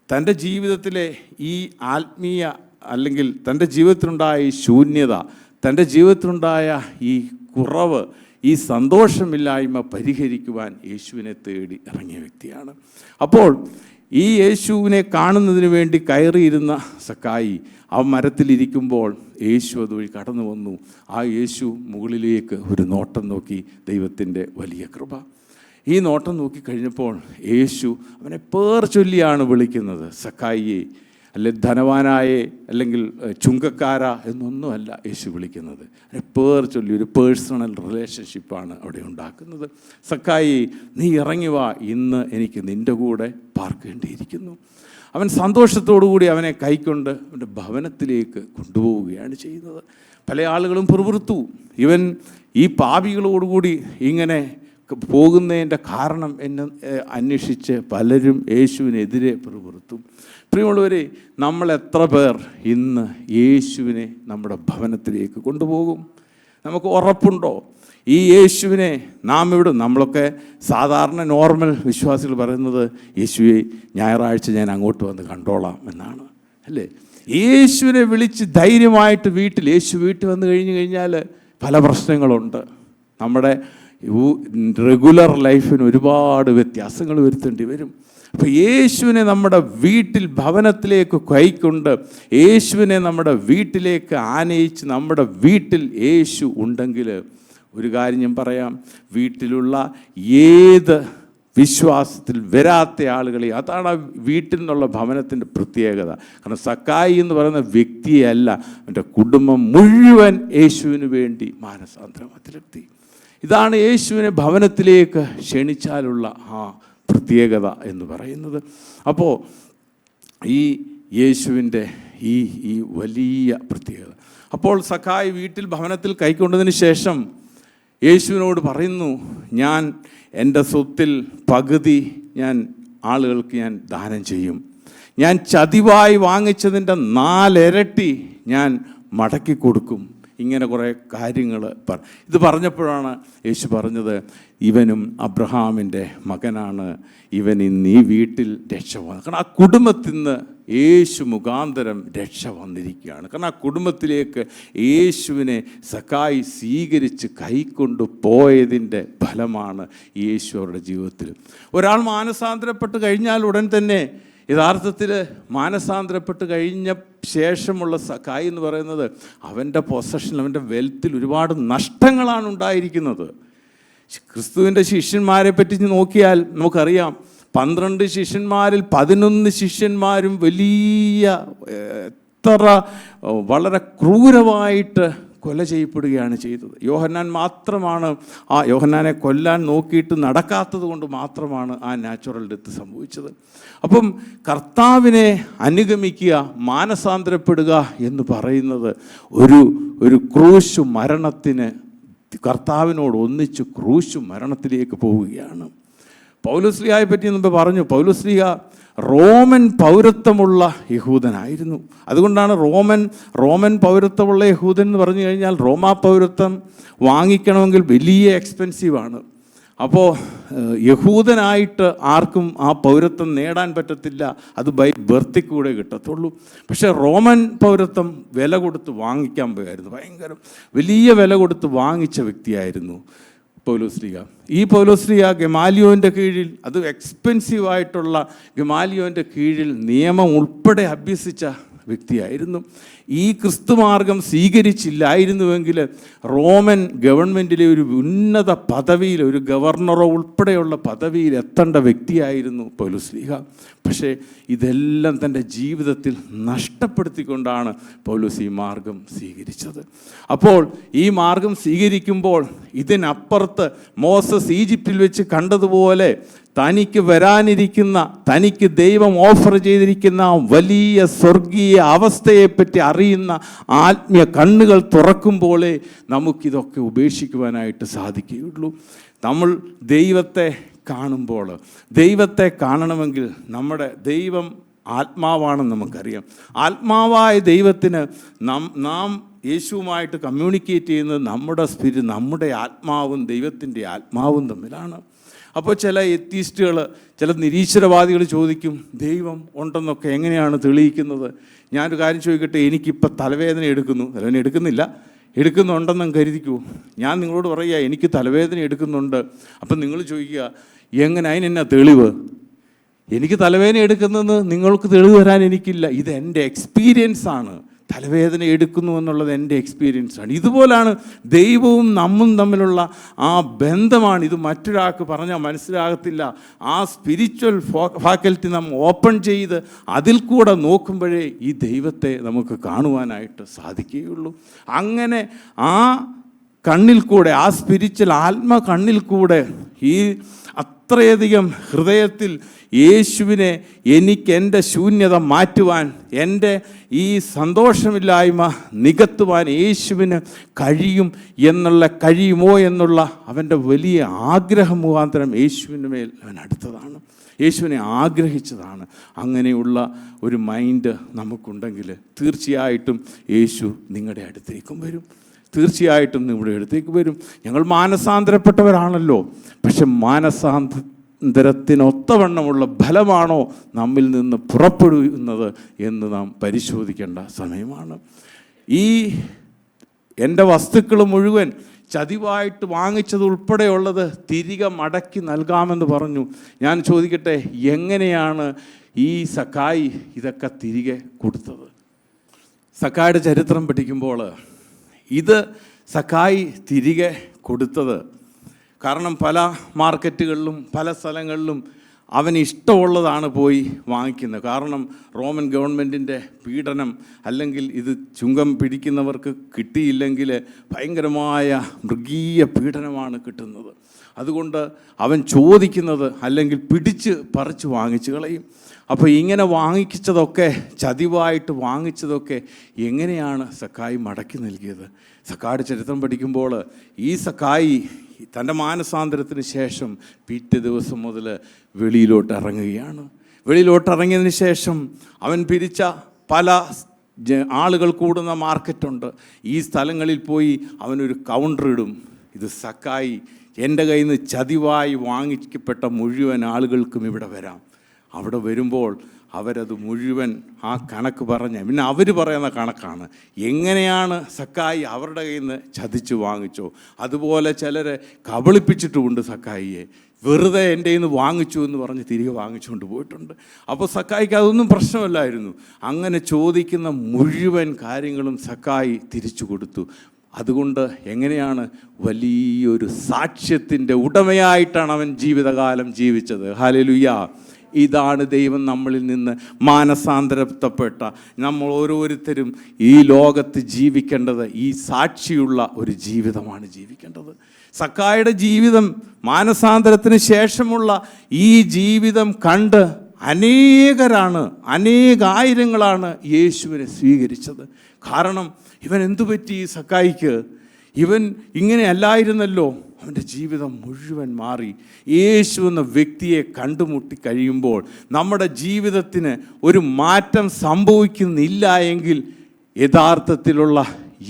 തൻ്റെ ജീവിതത്തിലെ ഈ ആത്മീയ, അല്ലെങ്കിൽ തൻ്റെ ജീവിതത്തിലുണ്ടായ ഈ ശൂന്യത, തൻ്റെ ജീവിതത്തിലുണ്ടായ ഈ കുറവ്, ഈ സന്തോഷമില്ലായ്മ പരിഹരിക്കുവാൻ യേശുവിനെ തേടി ഇറങ്ങിയ വ്യക്തിയാണ്. അപ്പോൾ ഈ യേശുവിനെ കാണുന്നതിന് വേണ്ടി കയറിയിരുന്ന സക്കായി ആ മരത്തിലിരിക്കുമ്പോൾ യേശു അതുവഴി കടന്നു വന്നു. ആ യേശു മുകളിലേക്ക് ഒരു നോട്ടം നോക്കി. ദൈവത്തിൻ്റെ വലിയ കൃപ. ഈ നോട്ടം നോക്കിക്കഴിഞ്ഞപ്പോൾ യേശു അവനെ പേർ ചൊല്ലിയാണ് വിളിക്കുന്നത്. സക്കായിയെ, അല്ലെ ധനവാനായെ, അല്ലെങ്കിൽ ചുങ്കക്കാര എന്നൊന്നുമല്ല യേശു വിളിക്കുന്നത്. പേർ ചൊല്ലി ഒരു പേഴ്സണൽ റിലേഷൻഷിപ്പാണ് അവിടെ ഉണ്ടാക്കുന്നത്. സക്കായി, നീ ഇറങ്ങി വാ, ഇന്ന് എനിക്ക് നിൻ്റെ കൂടെ പാർക്കേണ്ടിയിരിക്കുന്നു. അവൻ സന്തോഷത്തോടു കൂടി അവനെ കൈക്കൊണ്ട് അവൻ്റെ ഭവനത്തിലേക്ക് കൊണ്ടുപോവുകയാണ് ചെയ്യുന്നത്. പല ആളുകളും പിറുപിറുത്തു, ഇവൻ ഈ പാപികളോടുകൂടി ഇങ്ങനെ പോകുന്നതിൻ്റെ കാരണം എന്നെ അന്വേഷിച്ച് പലരും യേശുവിനെതിരെ പിറുപിറുത്തു. പ്രിയമുള്ളവരെ, നമ്മൾ എത്ര പേർ ഇന്ന് യേശുവിനെ നമ്മുടെ ഭവനത്തിലേക്ക് കൊണ്ടുപോകും? നമുക്ക് ഉറപ്പുണ്ടോ? ഈ യേശുവിനെ നമ്മളൊക്കെ സാധാരണ നോർമൽ വിശ്വാസികൾ പറയുന്നത്, യേശുവെ ഞായറാഴ്ച ഞാൻ അങ്ങോട്ട് വന്ന് കണ്ടോളാം എന്നാണ്, അല്ലേ? യേശുവിനെ വിളിച്ച് ധൈര്യമായിട്ട് യേശു വീട്ടിൽ വന്നു കഴിഞ്ഞാൽ പല പ്രശ്നങ്ങളുണ്ട്. നമ്മുടെ റെഗുലർ ലൈഫിന് ഒരുപാട് വ്യത്യാസങ്ങൾ വരുത്തേണ്ടി വരും. അപ്പോൾ യേശുവിനെ നമ്മുടെ വീട്ടിൽ, ഭവനത്തിലേക്ക് കൈക്കൊണ്ട് യേശുവിനെ നമ്മുടെ വീട്ടിലേക്ക് ആനയിച്ച് നമ്മുടെ വീട്ടിൽ യേശു ഉണ്ടെങ്കിൽ ഒരു കാര്യം ഞാൻ പറയാം, വീട്ടിലുള്ള ഏത് വിശ്വാസത്തിൽ വരാത്ത ആളുകളെ, അതാണ് ആ വീട്ടിൽ നിന്നുള്ള ഭവനത്തിൻ്റെ പ്രത്യേകത. കാരണം സക്കായി എന്ന് പറയുന്ന വ്യക്തിയല്ല, അവൻ്റെ കുടുംബം മുഴുവൻ യേശുവിന് വേണ്ടി മാനസാന്തരത്തിലെത്തി. ഇതാണ് യേശുവിനെ ഭവനത്തിലേക്ക് ക്ഷണിച്ചാലുള്ള ആ പ്രത്യേകത എന്ന് പറയുന്നത്. അപ്പോൾ ഈ യേശുവിൻ്റെ ഈ വലിയ പ്രത്യേകത. അപ്പോൾ സക്കായി വീട്ടിൽ, ഭവനത്തിൽ കൈക്കൊണ്ടതിന് ശേഷം യേശുവിനോട് പറയുന്നു, ഞാൻ എൻ്റെ സ്വത്തിൽ പകുതി ആളുകൾക്ക് ഞാൻ ദാനം ചെയ്യും. ഞാൻ ചതിവായി വാങ്ങിച്ചതിൻ്റെ 4 ഇരട്ടി ഞാൻ മടക്കി കൊടുക്കും ഇങ്ങനെ കുറേ കാര്യങ്ങൾ ഇത് പറഞ്ഞപ്പോഴാണ് യേശു പറഞ്ഞത്, ഇവനും അബ്രഹാമിൻ്റെ മകനാണ്, ഇവൻ ഇന്ന് ഈ വീട്ടിൽ രക്ഷ വന്നു. കാരണം ആ കുടുംബത്തിൽ നിന്ന് യേശു മുഖാന്തരം രക്ഷ വന്നിരിക്കുകയാണ്. കാരണം ആ കുടുംബത്തിലേക്ക് യേശുവിനെ സക്കായി സ്വീകരിച്ച് കൈക്കൊണ്ടു പോയതിൻ്റെ ഫലമാണ് യേശു അവരുടെ ജീവിതത്തിൽ. ഒരാൾ മാനസാന്തരപ്പെട്ട് കഴിഞ്ഞാൽ ഉടൻ തന്നെ യഥാർത്ഥത്തിൽ മാനസാന്തരപ്പെട്ട് കഴിഞ്ഞ ശേഷമുള്ള സക്കായി എന്ന് പറയുന്നത് അവൻ്റെ പൊസഷൻ, അവൻ്റെ വെൽത്തിൽ ഒരുപാട് നഷ്ടങ്ങളാണ് ഉണ്ടായിരിക്കുന്നത്. ക്രിസ്തുവിൻ്റെ ശിഷ്യന്മാരെ പറ്റി നോക്കിയാൽ നമുക്കറിയാം, 12 ശിഷ്യന്മാരിൽ 11 ശിഷ്യന്മാരും വളരെ ക്രൂരമായിട്ട് കൊല ചെയ്യപ്പെടുകയാണ് ചെയ്തത്. യോഹന്നാൻ മാത്രമാണ് ആ യോഹന്നാനെ കൊല്ലാൻ നോക്കിയിട്ട് നടക്കാത്തത് കൊണ്ട് മാത്രമാണ് ആ നാച്ചുറൽ ഡെത്ത് സംഭവിച്ചത്. അപ്പം കർത്താവിനെ അനുഗമിക്കുക, മാനസാന്തരപ്പെടുക എന്ന് പറയുന്നത് ഒരു ക്രൂശ് മരണത്തിന്, കർത്താവിനോട് ഒന്നിച്ച് ക്രൂശ് മരണത്തിലേക്ക് പോവുകയാണ്. പൗലോസ്ലീഹയെ പറ്റി മുമ്പ് പറഞ്ഞു, പൗലോസ്ലീഹ റോമൻ പൗരത്വമുള്ള യഹൂദനായിരുന്നു. അതുകൊണ്ടാണ് റോമൻ പൗരത്വമുള്ള യഹൂദൻ എന്ന് പറഞ്ഞു കഴിഞ്ഞാൽ റോമാ പൗരത്വം വാങ്ങിക്കണമെങ്കിൽ വലിയ എക്സ്പെൻസീവാണ്. അപ്പോൾ യഹൂദനായിട്ട് ആർക്കും ആ പൗരത്വം നേടാൻ പറ്റത്തില്ല, അത് ബൈ ബർത്തിൽ കൂടെ കിട്ടത്തുള്ളൂ. പക്ഷേ റോമൻ പൗരത്വം വില കൊടുത്ത് വാങ്ങിക്കാൻ പോയായിരുന്നു, വലിയ വില കൊടുത്ത് വാങ്ങിച്ച വ്യക്തിയായിരുന്നു പൗലോസ്ലീഹ. ഈ പൗലോസ്ലീഹ ഗമാലിയോൻ്റെ കീഴിൽ, അത് എക്സ്പെൻസീവായിട്ടുള്ള ഗമാലിയോൻ്റെ കീഴിൽ നിയമം ഉൾപ്പെടെ അഭ്യസിച്ച വ്യക്തിയായിരുന്നു. ഈ ക്രിസ്തുമാർഗം സ്വീകരിച്ചില്ലായിരുന്നുവെങ്കിൽ റോമൻ ഗവൺമെൻറ്റിലെ ഒരു ഉന്നത പദവിയിൽ, ഒരു ഗവർണറോ ഉൾപ്പെടെയുള്ള പദവിയിൽ എത്തേണ്ട വ്യക്തിയായിരുന്നു പൗലോസ്ലീഹ. പക്ഷേ ഇതെല്ലാം തൻ്റെ ജീവിതത്തിൽ നഷ്ടപ്പെടുത്തിക്കൊണ്ടാണ് പൗലോസ് ഈ മാർഗം സ്വീകരിച്ചത്. അപ്പോൾ ഈ മാർഗം സ്വീകരിക്കുമ്പോൾ ഇതിനപ്പുറത്ത് മോസസ് ഈജിപ്തിൽ വെച്ച് കണ്ടതുപോലെ തനിക്ക് വരാനിരിക്കുന്ന, തനിക്ക് ദൈവം ഓഫർ ചെയ്തിരിക്കുന്ന വലിയ സ്വർഗീയ അവസ്ഥയെപ്പറ്റി അറിയുന്ന ആത്മീയ കണ്ണുകൾ തുറക്കുമ്പോഴേ നമുക്കിതൊക്കെ ഉപേക്ഷിക്കുവാനായിട്ട് സാധിക്കുകയുള്ളൂ. നമ്മൾ ദൈവത്തെ കാണുമ്പോൾ, ദൈവത്തെ കാണണമെങ്കിൽ നമ്മുടെ ദൈവം ആത്മാവാണെന്ന് നമുക്കറിയാം. ആത്മാവായ ദൈവത്തിന് നാം യേശുവുമായിട്ട് കമ്മ്യൂണിക്കേറ്റ് ചെയ്യുന്നത് നമ്മുടെ സ്പിരിറ്റ്, നമ്മുടെ ആത്മാവും ദൈവത്തിൻ്റെ ആത്മാവും തമ്മിലാണ്. അപ്പോൾ ചില എത്തീസ്റ്റുകൾ, ചില നിരീശ്വരവാദികൾ ചോദിക്കും, ദൈവം ഉണ്ടെന്നൊക്കെ എങ്ങനെയാണ് തെളിയിക്കുന്നത്? ഞാനൊരു കാര്യം ചോദിക്കട്ടെ, എനിക്കിപ്പോൾ തലവേദന എടുക്കുന്നുണ്ടെന്നും കരുതിക്കൂ. ഞാൻ നിങ്ങളോട് പറയുക, എനിക്ക് തലവേദന എടുക്കുന്നുണ്ട്. അപ്പം നിങ്ങൾ ചോദിക്കുക, അതിനെന്നാ തെളിവ്? എനിക്ക് തലവേദന എടുക്കുന്നതെന്ന് നിങ്ങൾക്ക് തെളിവ് തരാൻ എനിക്കില്ല. ഇത് എൻ്റെ എക്സ്പീരിയൻസാണ്. തലവേദന എടുക്കുന്നു എന്നുള്ളത് എൻ്റെ എക്സ്പീരിയൻസാണ്. ഇതുപോലാണ് ദൈവവും നമ്മും തമ്മിലുള്ള ആ ബന്ധമാണ്. ഇത് മറ്റൊരാൾക്ക് പറഞ്ഞാൽ മനസ്സിലാകത്തില്ല. ആ സ്പിരിച്വൽ ഫാക്കൽറ്റി നാം ഓപ്പൺ ചെയ്ത് അതിൽ കൂടെ നോക്കുമ്പോഴേ ഈ ദൈവത്തെ നമുക്ക് കാണുവാനായിട്ട് സാധിക്കുകയുള്ളൂ. അങ്ങനെ ആ കണ്ണിൽ കൂടെ, ആ സ്പിരിച്വൽ ആത്മ കണ്ണിൽ കൂടെ ഈ അത്രയധികം ഹൃദയത്തിൽ യേശുവിനെ, എനിക്ക് എൻ്റെ ശൂന്യത മാറ്റുവാൻ, എൻ്റെ ഈ സന്തോഷമില്ലായ്മ നികത്തുവാൻ യേശുവിന് കഴിയുമോ എന്നുള്ള അവൻ്റെ വലിയ ആഗ്രഹം മുഖാന്തരം യേശുവിൻ്റെ മേൽ അവൻ അടുത്തതാണ്, യേശുവിനെ ആഗ്രഹിച്ചതാണ്. അങ്ങനെയുള്ള ഒരു മൈൻഡ് നമുക്കുണ്ടെങ്കിൽ തീർച്ചയായിട്ടും യേശു നിങ്ങളുടെ അടുത്തേക്കും വരും. തീർച്ചയായിട്ടും നമ്മുടെ അടുത്തേക്ക് വരും. ഞങ്ങൾ മാനസാന്തരപ്പെട്ടവരാണല്ലോ, പക്ഷെ മാനസാന്തരത്തിനൊത്തവണ്ണമുള്ള ഫലമാണോ നമ്മിൽ നിന്ന് പുറപ്പെടുന്നത് എന്ന് നാം പരിശോധിക്കേണ്ട സമയമാണ്. എൻ്റെ വസ്തുക്കൾ മുഴുവൻ ചതിവായിട്ട് വാങ്ങിച്ചത് ഉൾപ്പെടെയുള്ളത് തിരികെ മടക്കി നൽകാമെന്ന് പറഞ്ഞു. ഞാൻ ചോദിക്കട്ടെ, എങ്ങനെയാണ് ഈ സക്കായി ഇതൊക്കെ തിരികെ കൊടുത്തത്? സക്കായിയുടെ ചരിത്രം പഠിക്കുമ്പോൾ ഇത് സക്കായി തിരികെ കൊടുത്തത്, കാരണം പല മാർക്കറ്റുകളിലും പല സ്ഥലങ്ങളിലും അവന് ഇഷ്ടമുള്ളതാണ് പോയി വാങ്ങിക്കുന്നത്. കാരണം റോമൻ ഗവൺമെൻറ്റിൻ്റെ പീഡനം, അല്ലെങ്കിൽ ഇത് ചുങ്കം പിടിക്കുന്നവർക്ക് കിട്ടിയില്ലെങ്കിൽ ഭയങ്കരമായ മൃഗീയ പീഡനമാണ് കിട്ടുന്നത്. അതുകൊണ്ട് അവൻ ചോദിക്കുന്നത്, അല്ലെങ്കിൽ പിടിച്ച് പറിച്ച് വാങ്ങിച്ചു കളയും. അപ്പോൾ ഇങ്ങനെ വാങ്ങിച്ചതൊക്കെ, ചതിവായിട്ട് വാങ്ങിച്ചതൊക്കെ എങ്ങനെയാണ് സക്കായി മടക്കി നൽകിയത്? സക്കായിയുടെ ചരിത്രം പഠിക്കുമ്പോൾ ഈ സക്കായി തൻ്റെ മാനസാന്തരത്തിന് ശേഷം പിറ്റേ ദിവസം മുതൽ വെളിയിലോട്ട് ഇറങ്ങുകയാണ്. വെളിയിലോട്ട് ഇറങ്ങിയതിന് ശേഷം അവൻ പിരിച്ച പല ആളുകൾ കൂടുന്ന മാർക്കറ്റുണ്ട്. ഈ സ്ഥലങ്ങളിൽ പോയി അവനൊരു കൗണ്ടർ ഇടും. ഇത് സക്കായി, എൻ്റെ കയ്യിൽ നിന്ന് ചതിവായി വാങ്ങിക്കപ്പെട്ട മുഴുവൻ ആളുകൾക്കും ഇവിടെ വരാം. അവിടെ വരുമ്പോൾ അവരത് മുഴുവൻ ആ കണക്ക് പറഞ്ഞ്, പിന്നെ അവർ പറയുന്ന കണക്കാണ്. എങ്ങനെയാണ് സക്കായി അവരുടെ കയ്യിൽ നിന്ന് ചതിച്ചു വാങ്ങിച്ചോ അതുപോലെ ചിലരെ കബളിപ്പിച്ചിട്ടുമുണ്ട് സക്കായിയെ. വെറുതെ എൻ്റെ കയ്യിൽ നിന്ന് വാങ്ങിച്ചു എന്ന് പറഞ്ഞ് തിരികെ വാങ്ങിച്ചുകൊണ്ട് പോയിട്ടുണ്ട്. അപ്പോൾ സക്കായിക്ക് അതൊന്നും പ്രശ്നമല്ലായിരുന്നു. അങ്ങനെ ചോദിക്കുന്ന മുഴുവൻ കാര്യങ്ങളും സക്കായി തിരിച്ചു കൊടുത്തു. അതുകൊണ്ട് എങ്ങനെയാണ് വലിയൊരു സാക്ഷ്യത്തിൻ്റെ ഉടമയായിട്ടാണ് അവൻ ജീവിതകാലം ജീവിച്ചത്. ഹല്ലേലൂയ. ഇതാണ് ദൈവം നമ്മളിൽ നിന്ന് മാനസാന്തരപ്പെട്ട നമ്മൾ ഓരോരുത്തരും ഈ ലോകത്ത് ജീവിക്കേണ്ടത്. ഈ സാക്ഷിയുള്ള ഒരു ജീവിതമാണ് ജീവിക്കേണ്ടത്. സക്കായിയുടെ ജീവിതം, മാനസാന്തരത്തിന് ശേഷമുള്ള ഈ ജീവിതം കണ്ട് അനേകായിരങ്ങളാണ് യേശുവിനെ സ്വീകരിച്ചത്. കാരണം ഇവൻ എന്തു പറ്റി സക്കായിക്ക്? ഇവൻ ഇങ്ങനെ അല്ലായിരുന്നല്ലോ. അവൻ്റെ ജീവിതം മുഴുവൻ മാറി. യേശു എന്ന വ്യക്തിയെ കണ്ടുമുട്ടി കഴിയുമ്പോൾ നമ്മുടെ ജീവിതത്തിന് ഒരു മാറ്റം സംഭവിക്കുന്നില്ല എങ്കിൽ യഥാർത്ഥത്തിലുള്ള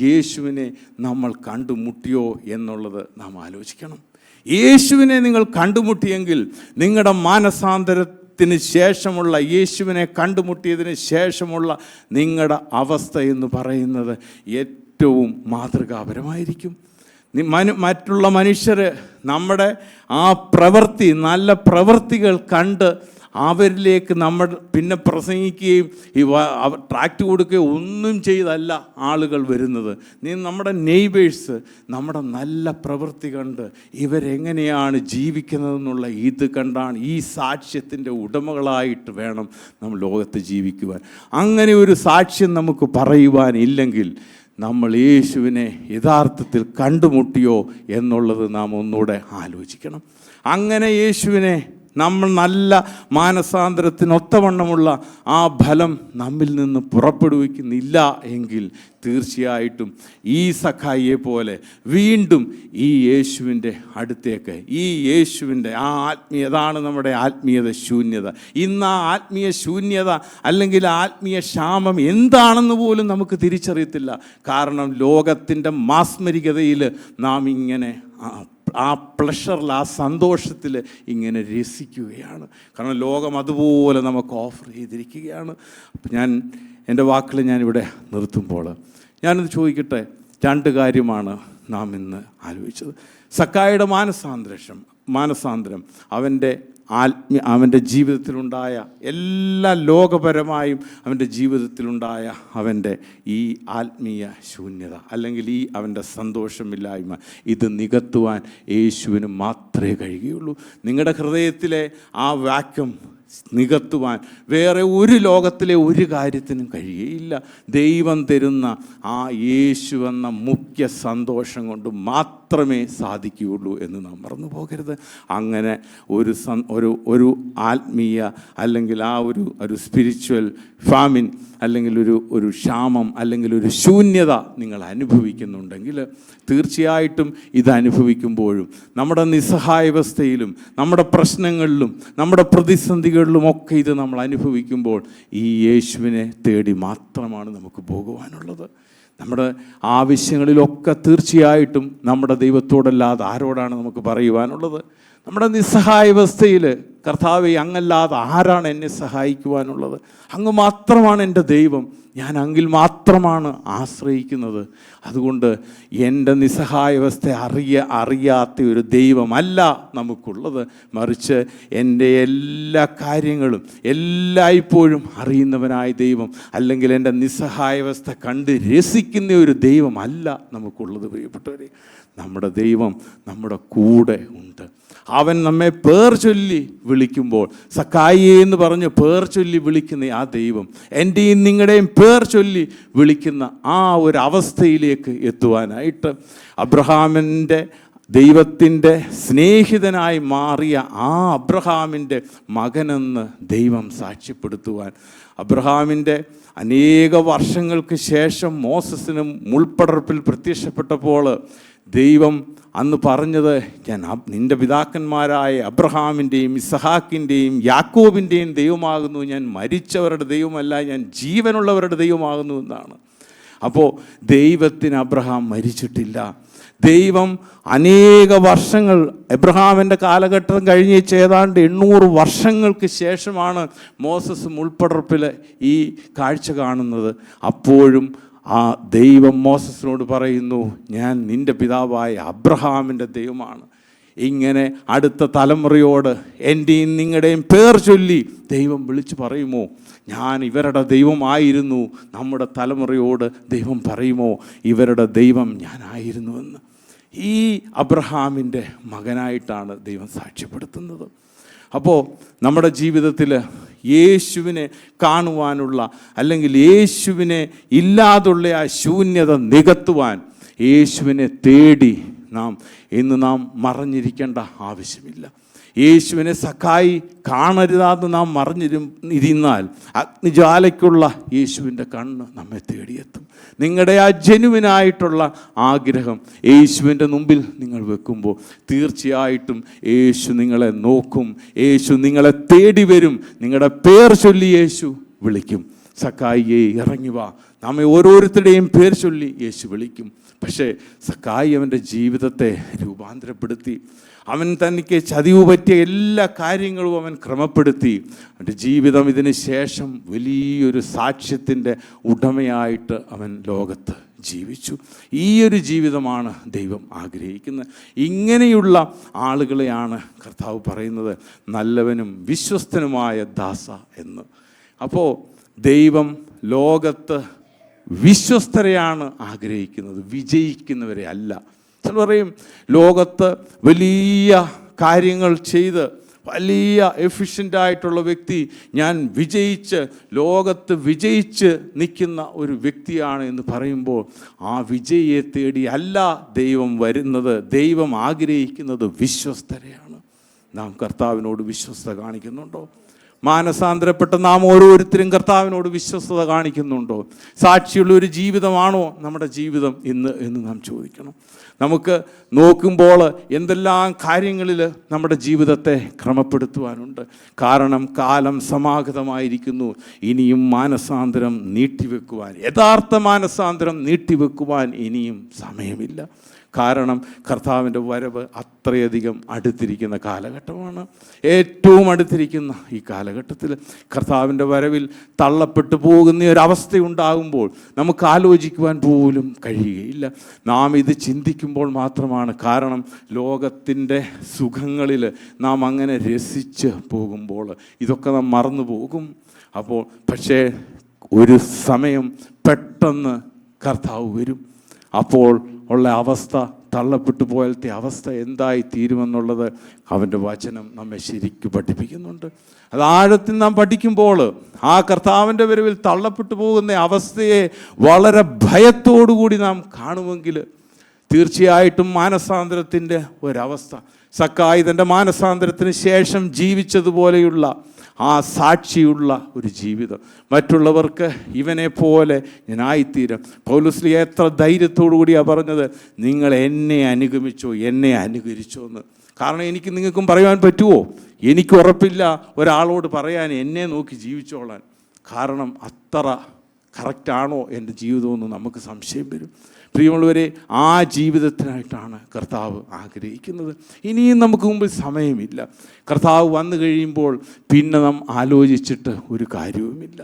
യേശുവിനെ നമ്മൾ കണ്ടുമുട്ടിയോ എന്നുള്ളത് നാം ആലോചിക്കണം. യേശുവിനെ നിങ്ങൾ കണ്ടുമുട്ടിയെങ്കിൽ നിങ്ങളുടെ മാനസാന്തരത്തിന് ശേഷമുള്ള, യേശുവിനെ കണ്ടുമുട്ടിയതിന് ശേഷമുള്ള നിങ്ങളുടെ അവസ്ഥ എന്ന് പറയുന്നത് ഏറ്റവും മാതൃകാപരമായിരിക്കും. മറ്റുള്ള മനുഷ്യർ നമ്മുടെ ആ പ്രവൃത്തി, നല്ല പ്രവൃത്തികൾ കണ്ട് അവരിലേക്ക് നമ്മൾ പിന്നെ പ്രസംഗിക്കുകയും ട്രാക്റ്റ് കൊടുക്കുകയും ഒന്നും ചെയ്തല്ല ആളുകൾ വരുന്നത്. നമ്മുടെ നെയ്ബേഴ്സ് നമ്മുടെ നല്ല പ്രവൃത്തി കണ്ട് ഇവരെങ്ങനെയാണ് ജീവിക്കുന്നതെന്നുള്ള ഇത് കണ്ടാണ് ഈ സാക്ഷ്യത്തിൻ്റെ ഉടമകളായിട്ട് വേണം നമ്മൾ ലോകത്ത് ജീവിക്കുവാൻ. അങ്ങനെ ഒരു സാക്ഷ്യം നമുക്ക് പറയുവാനില്ലെങ്കിൽ നമ്മൾ യേശുവിനെ യഥാർത്ഥത്തിൽ കണ്ടുമുട്ടിയോ എന്നുള്ളത് നാം ഒന്നുകൂടെ ആലോചിക്കണം. അങ്ങനെ യേശുവിനെ നമ്മൾ നല്ല മാനസാന്തരത്തിനൊത്തവണ്ണമുള്ള ആ ഫലം നമ്മിൽ നിന്ന് പുറപ്പെടുവിക്കുന്നില്ല എങ്കിൽ തീർച്ചയായിട്ടും ഈ സഖായിയെ പോലെ വീണ്ടും ഈ യേശുവിൻ്റെ അടുത്തേക്ക്, ഈ യേശുവിൻ്റെ ആ അതാണ് നമ്മുടെ ആത്മീയത ശൂന്യത. ഇന്ന് ആ ആത്മീയ ശൂന്യത അല്ലെങ്കിൽ ആത്മീയ ക്ഷാമം എന്താണെന്ന് പോലും നമുക്ക് തിരിച്ചറിയത്തില്ല. കാരണം ലോകത്തിൻ്റെ മാസ്മരികതയിൽ നാം ഇങ്ങനെ ആ പ്ലഷറിൽ, ആ സന്തോഷത്തിൽ ഇങ്ങനെ രസിക്കുകയാണ്. കാരണം ലോകം അതുപോലെ നമുക്ക് ഓഫർ ചെയ്തിരിക്കുകയാണ്. അപ്പം ഞാൻ എൻ്റെ വാക്കുകൾ ഞാനിവിടെ നിർത്തുമ്പോൾ ഞാനിത് ചോദിക്കട്ടെ. 2 കാര്യമാണ് നാം ഇന്ന് ആലോചിച്ചത്. സക്കായിയുടെ മാനസാന്തരം അവൻ്റെ ജീവിതത്തിലുണ്ടായ എല്ലാ ലോകപരമായും അവൻ്റെ ജീവിതത്തിലുണ്ടായ അവൻ്റെ ഈ ആത്മീയ ശൂന്യത അല്ലെങ്കിൽ ഈ അവൻ്റെ സന്തോഷമില്ലായ്മ, ഇത് നികത്തുവാൻ യേശുവിന് മാത്രമേ കഴിയുകയുള്ളൂ. നിങ്ങളുടെ ഹൃദയത്തിലെ ആ വാക്യം നികത്തുവാൻ വേറെ ഒരു ലോകത്തിലെ ഒരു കാര്യത്തിനും കഴിയുകയില്ല. ദൈവം തരുന്ന ആ യേശു എന്ന മുഖ്യ സന്തോഷം കൊണ്ട് മാത്രമേ സാധിക്കുകയുള്ളൂ എന്ന് നാം മറന്നു പോകരുത്. അങ്ങനെ ഒരു ആത്മീയ അല്ലെങ്കിൽ ആ ഒരു സ്പിരിച്വൽ ഫാമിൻ അല്ലെങ്കിൽ ഒരു ക്ഷാമം അല്ലെങ്കിൽ ഒരു ശൂന്യത നിങ്ങൾ അനുഭവിക്കുന്നുണ്ടെങ്കിൽ തീർച്ചയായിട്ടും ഇത് അനുഭവിക്കുമ്പോഴും നമ്മുടെ നിസ്സഹായാവസ്ഥയിലും നമ്മുടെ പ്രശ്നങ്ങളിലും നമ്മുടെ പ്രതിസന്ധികളിലും ഒക്കെ ഇത് നമ്മൾ അനുഭവിക്കുമ്പോൾ ഈ യേശുവിനെ തേടി മാത്രമാണ് നമുക്ക് പോകുവാനുള്ളത്. നമ്മുടെ ആവശ്യങ്ങളിലൊക്കെ തീർച്ചയായിട്ടും നമ്മുടെ ദൈവത്തോടല്ലാതെ ആരോടാണ് നമുക്ക് പറയുവാനുള്ളത്? നമ്മുടെ നിസ്സഹായാവസ്ഥയിൽ കർത്താവേ, അങ്ങല്ലാതെ ആരാണ് എന്നെ സഹായിക്കുവാനുള്ളത്? അങ്ങ് മാത്രമാണ് എൻ്റെ ദൈവം, ഞാൻ അങ്ങിൽ മാത്രമാണ് ആശ്രയിക്കുന്നത്. അതുകൊണ്ട് എൻ്റെ നിസ്സഹായാവസ്ഥ അറിയാത്ത ഒരു ദൈവമല്ല നമുക്കുള്ളത്. മറിച്ച് എൻ്റെ എല്ലാ കാര്യങ്ങളും എല്ലായ്പ്പോഴും അറിയുന്നവനായ ദൈവം, അല്ലെങ്കിൽ എൻ്റെ നിസ്സഹായാവസ്ഥ കണ്ട് രസിക്കുന്ന ഒരു ദൈവമല്ല നമുക്കുള്ളത്. പ്രിയപ്പെട്ടവരെ, നമ്മുടെ ദൈവം നമ്മുടെ കൂടെ ഉണ്ട്. അവൻ നമ്മെ പേർ ചൊല്ലി വിളിക്കുമ്പോൾ, സക്കായി എന്ന് പറഞ്ഞ് പേർ ചൊല്ലി വിളിക്കുന്ന ആ ദൈവം എൻ്റെയും നിങ്ങളുടെയും പേർ ചൊല്ലി വിളിക്കുന്ന ആ ഒരു അവസ്ഥയിലേക്ക് എത്തുവാനായിട്ട് അബ്രഹാമിൻ്റെ ദൈവത്തിൻ്റെ സ്നേഹിതനായി മാറിയ ആ അബ്രഹാമിൻ്റെ മകനെന്ന് ദൈവം സാക്ഷ്യപ്പെടുത്തുവാൻ, അബ്രഹാമിൻ്റെ അനേക വർഷങ്ങൾക്ക് ശേഷം മോസസിനും മുൾപ്പടർപ്പിൽ പ്രത്യക്ഷപ്പെട്ടപ്പോൾ ദൈവം അന്ന് പറഞ്ഞത്, ഞാൻ നിൻ്റെ പിതാക്കന്മാരായ അബ്രഹാമിൻ്റെയും ഇസഹാക്കിൻ്റെയും യാക്കോബിൻ്റെയും ദൈവമാകുന്നു, ഞാൻ മരിച്ചവരുടെ ദൈവമല്ല, ഞാൻ ജീവനുള്ളവരുടെ ദൈവമാകുന്നു എന്നാണ്. അപ്പോൾ ദൈവത്തിന് അബ്രഹാം മരിച്ചിട്ടില്ല. ദൈവം അനേക വർഷങ്ങൾ, എബ്രഹാമിൻ്റെ കാലഘട്ടം കഴിഞ്ഞ് ഏതാണ്ട് 800 വർഷങ്ങൾക്ക് ശേഷമാണ് മോസസ് മുൾപ്പടർപ്പിൽ ഈ കാഴ്ച കാണുന്നത്. അപ്പോഴും ആ ദൈവം മോസസിനോട് പറയുന്നു, ഞാൻ നിൻ്റെ പിതാവായ അബ്രഹാമിൻ്റെ ദൈവമാണ്. ഇങ്ങനെ അടുത്ത തലമുറയോട് എൻ്റെയും നിങ്ങളുടെയും പേർ ചൊല്ലി ദൈവം വിളിച്ചു പറയുമോ, ഞാൻ ഇവരുടെ ദൈവമായിരുന്നു? നമ്മുടെ തലമുറയോട് ദൈവം പറയുമോ, ഇവരുടെ ദൈവം ഞാനായിരുന്നുവെന്ന്? ഈ അബ്രഹാമിൻ്റെ മകനായിട്ടാണ് ദൈവം സാക്ഷ്യപ്പെടുത്തുന്നത്. അപ്പോൾ നമ്മുടെ ജീവിതത്തിൽ യേശുവിനെ കാണുവാനുള്ള, അല്ലെങ്കിൽ യേശുവിനെ ഇല്ലാതുള്ള ആ ശൂന്യത നികത്തുവാൻ യേശുവിനെ തേടി ഇന്ന് നാം മറഞ്ഞിരിക്കേണ്ട ആവശ്യമില്ല. യേശുവിനെ സഖായി കാണരുതാന്ന് നാം മറിഞ്ഞിരുന്നാൽ അഗ്നിജ്വാലയ്ക്കുള്ള യേശുവിൻ്റെ കണ്ണ് നമ്മെ തേടിയെത്തും. നിങ്ങളുടെ ആ ജെനുവിനായിട്ടുള്ള ആഗ്രഹം യേശുവിൻ്റെ മുമ്പിൽ നിങ്ങൾ വെക്കുമ്പോൾ തീർച്ചയായിട്ടും യേശു നിങ്ങളെ നോക്കും, യേശു നിങ്ങളെ തേടി വരും. നിങ്ങളുടെ പേർ ചൊല്ലി യേശു വിളിക്കും. സഖായിയെ ഇറങ്ങി വാ. നമ്മെ ഓരോരുത്തരുടെയും പേർ ചൊല്ലി യേശു വിളിക്കും. പക്ഷേ സഖായി അവൻ്റെ ജീവിതത്തെ രൂപാന്തരപ്പെടുത്തി. അവൻ തനിക്ക് ചതിവ് പറ്റിയ എല്ലാ കാര്യങ്ങളും അവൻ ക്രമപ്പെടുത്തി. അവൻ്റെ ജീവിതം ഇതിന് ശേഷം വലിയൊരു സാക്ഷ്യത്തിൻ്റെ ഉടമയായിട്ട് അവൻ ലോകത്ത് ജീവിച്ചു. ഈ ഒരു ജീവിതമാണ് ദൈവം ആഗ്രഹിക്കുന്നത്. ഇങ്ങനെയുള്ള ആളുകളെയാണ് കർത്താവ് പറയുന്നത് നല്ലവനും വിശ്വസ്തനുമായ ദാസ എന്ന്. അപ്പോൾ ദൈവം ലോകത്ത് വിശ്വസ്തരെയാണ് ആഗ്രഹിക്കുന്നത്, വിജയിക്കുന്നവരെ അല്ല. ചില പറയും ലോകത്ത് വലിയ കാര്യങ്ങൾ ചെയ്ത് വലിയ എഫിഷ്യൻ്റായിട്ടുള്ള വ്യക്തി, ഞാൻ ലോകത്ത് വിജയിച്ച് നിൽക്കുന്ന ഒരു വ്യക്തിയാണ് എന്ന് പറയുമ്പോൾ ആ വിജയിയെ തേടി അല്ല ദൈവം വരുന്നത്. ദൈവം ആഗ്രഹിക്കുന്നത് വിശ്വസ്തരെയാണ്. നാം കർത്താവിനോട് വിശ്വസ്തത കാണിക്കുന്നുണ്ടോ? മാനസാന്തരപ്പെട്ട നാം ഓരോരുത്തരും കർത്താവിനോട് വിശ്വസ്തത കാണിക്കുന്നുണ്ടോ? സാക്ഷിയുള്ള ഒരു ജീവിതമാണോ നമ്മുടെ ജീവിതം എന്ന് നാം ചോദിക്കണം. നമുക്ക് നോക്കുമ്പോൾ എന്തെല്ലാം കാര്യങ്ങളിൽ നമ്മുടെ ജീവിതത്തെ ക്രമപ്പെടുത്തുവാനുണ്ട്. കാരണം കാലം സമാഗതമായിരിക്കുന്നു. ഇനിയും മാനസാന്തരം നീട്ടിവെക്കുവാൻ, യഥാർത്ഥ മാനസാന്തരം നീട്ടിവെക്കുവാൻ ഇനിയും സമയമില്ല. കാരണം കർത്താവിൻ്റെ വരവ് അത്രയധികം അടുത്തിരിക്കുന്ന കാലഘട്ടമാണ്. ഏറ്റവും അടുത്തിരിക്കുന്ന ഈ കാലഘട്ടത്തിൽ കർത്താവിൻ്റെ വരവിൽ തള്ളപ്പെട്ടു പോകുന്ന ഒരവസ്ഥയുണ്ടാകുമ്പോൾ നമുക്ക് ആലോചിക്കുവാൻ പോലും കഴിയുകയില്ല. നാം ഇത് ചിന്തിക്കുമ്പോൾ മാത്രമാണ്. കാരണം ലോകത്തിൻ്റെ സുഖങ്ങളിൽ നാം അങ്ങനെ രസിച്ച് പോകുമ്പോൾ ഇതൊക്കെ നാം മറന്നു പോകും. പക്ഷേ ഒരു സമയം പെട്ടെന്ന് കർത്താവ് വരും. അപ്പോൾ ഉള്ള അവസ്ഥ, തള്ളപ്പെട്ടു പോലത്തെ അവസ്ഥ എന്തായി തീരുമെന്നുള്ളത് അവൻ്റെ വചനം നമ്മെ ശരിക്കും പഠിപ്പിക്കുന്നുണ്ട്. അത് ആഴത്തിൽ നാം പഠിക്കുമ്പോൾ ആ കർത്താവിൻ്റെ വരവിൽ തള്ളപ്പെട്ടു പോകുന്ന അവസ്ഥയെ വളരെ ഭയത്തോടുകൂടി നാം കാണുമെങ്കിൽ തീർച്ചയായിട്ടും മാനസാന്തരത്തിൻ്റെ ഒരവസ്ഥ, സക്കായി തൻ്റെ മാനസാന്തരത്തിന് ശേഷം ജീവിച്ചതുപോലെയുള്ള ആ സാക്ഷിയുള്ള ഒരു ജീവിതം മറ്റുള്ളവർക്ക് ഇവനെ പോലെ ഞാനായിത്തീരും. പൗലോസ്ലീഹ എത്ര ധൈര്യത്തോടു കൂടിയാണ് പറഞ്ഞത്, നിങ്ങൾ എന്നെ അനുഗമിച്ചോ, എന്നെ അനുകരിച്ചോ എന്ന്. കാരണം എനിക്ക് നിങ്ങൾക്കും പറയുവാൻ പറ്റുമോ? എനിക്ക് ഉറപ്പില്ല ഒരാളോട് പറയാൻ എന്നെ നോക്കി ജീവിച്ചോളാൻ. കാരണം അത്ര കറക്റ്റാണോ എൻ്റെ ജീവിതമെന്ന് നമുക്ക് സംശയം വരും. പ്രിയമുള്ളവരെ, ആ ജീവിതത്തിനായിട്ടാണ് കർത്താവ് ആഗ്രഹിക്കുന്നത്. ഇനിയും നമുക്ക് മുമ്പിൽ സമയമില്ല. കർത്താവ് വന്നു കഴിയുമ്പോൾ പിന്നെ നാം ആലോചിച്ചിട്ട് ഒരു കാര്യവുമില്ല.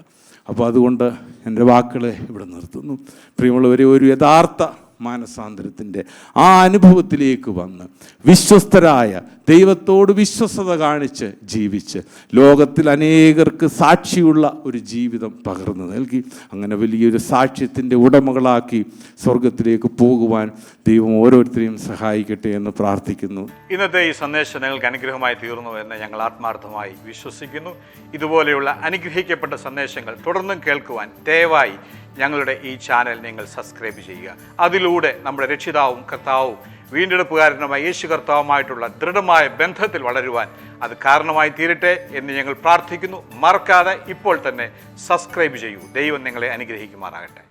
അപ്പോൾ അതുകൊണ്ട് എൻ്റെ വാക്കുകളെ ഇവിടെ നിർത്തുന്നു. പ്രിയമുള്ളവരെ, ഒരു യഥാർത്ഥ മാനസാന്തരത്തിൻ്റെ ആ അനുഭവത്തിലേക്ക് വന്ന് വിശ്വസ്തരായ ദൈവത്തോട് വിശ്വസ്തത കാണിച്ച് ജീവിച്ച് ലോകത്തിൽ അനേകർക്ക് സാക്ഷിയുള്ള ഒരു ജീവിതം പകർന്നു നൽകി അങ്ങനെ വലിയൊരു സാക്ഷ്യത്തിൻ്റെ ഉടമകളാക്കി സ്വർഗത്തിലേക്ക് പോകുവാൻ ദൈവം ഓരോരുത്തരെയും സഹായിക്കട്ടെ എന്ന് പ്രാർത്ഥിക്കുന്നു. ഇന്നത്തെ ഈ സന്ദേശം നിങ്ങൾക്ക് അനുഗ്രഹമായി തീർന്നു എന്ന് ഞങ്ങൾ ആത്മാർത്ഥമായി വിശ്വസിക്കുന്നു. ഇതുപോലെയുള്ള അനുഗ്രഹിക്കപ്പെട്ട സന്ദേശങ്ങൾ തുടർന്നും കേൾക്കുവാൻ ദയവായി ഞങ്ങളുടെ ഈ ചാനൽ നിങ്ങൾ സബ്സ്ക്രൈബ് ചെയ്യുക. അതിലൂടെ നമ്മുടെ രക്ഷിതാവും കർത്താവും വീണ്ടെടുപ്പുകാരനുമായ യേശു കർത്താവുമായിട്ടുള്ള ദൃഢമായ ബന്ധത്തിൽ വളരുവാൻ അത് കാരണമായി തീരട്ടെ എന്ന് ഞങ്ങൾ പ്രാർത്ഥിക്കുന്നു. മറക്കാതെ ഇപ്പോൾ തന്നെ സബ്സ്ക്രൈബ് ചെയ്യൂ. ദൈവം നിങ്ങളെ അനുഗ്രഹിക്കുമാറാകട്ടെ.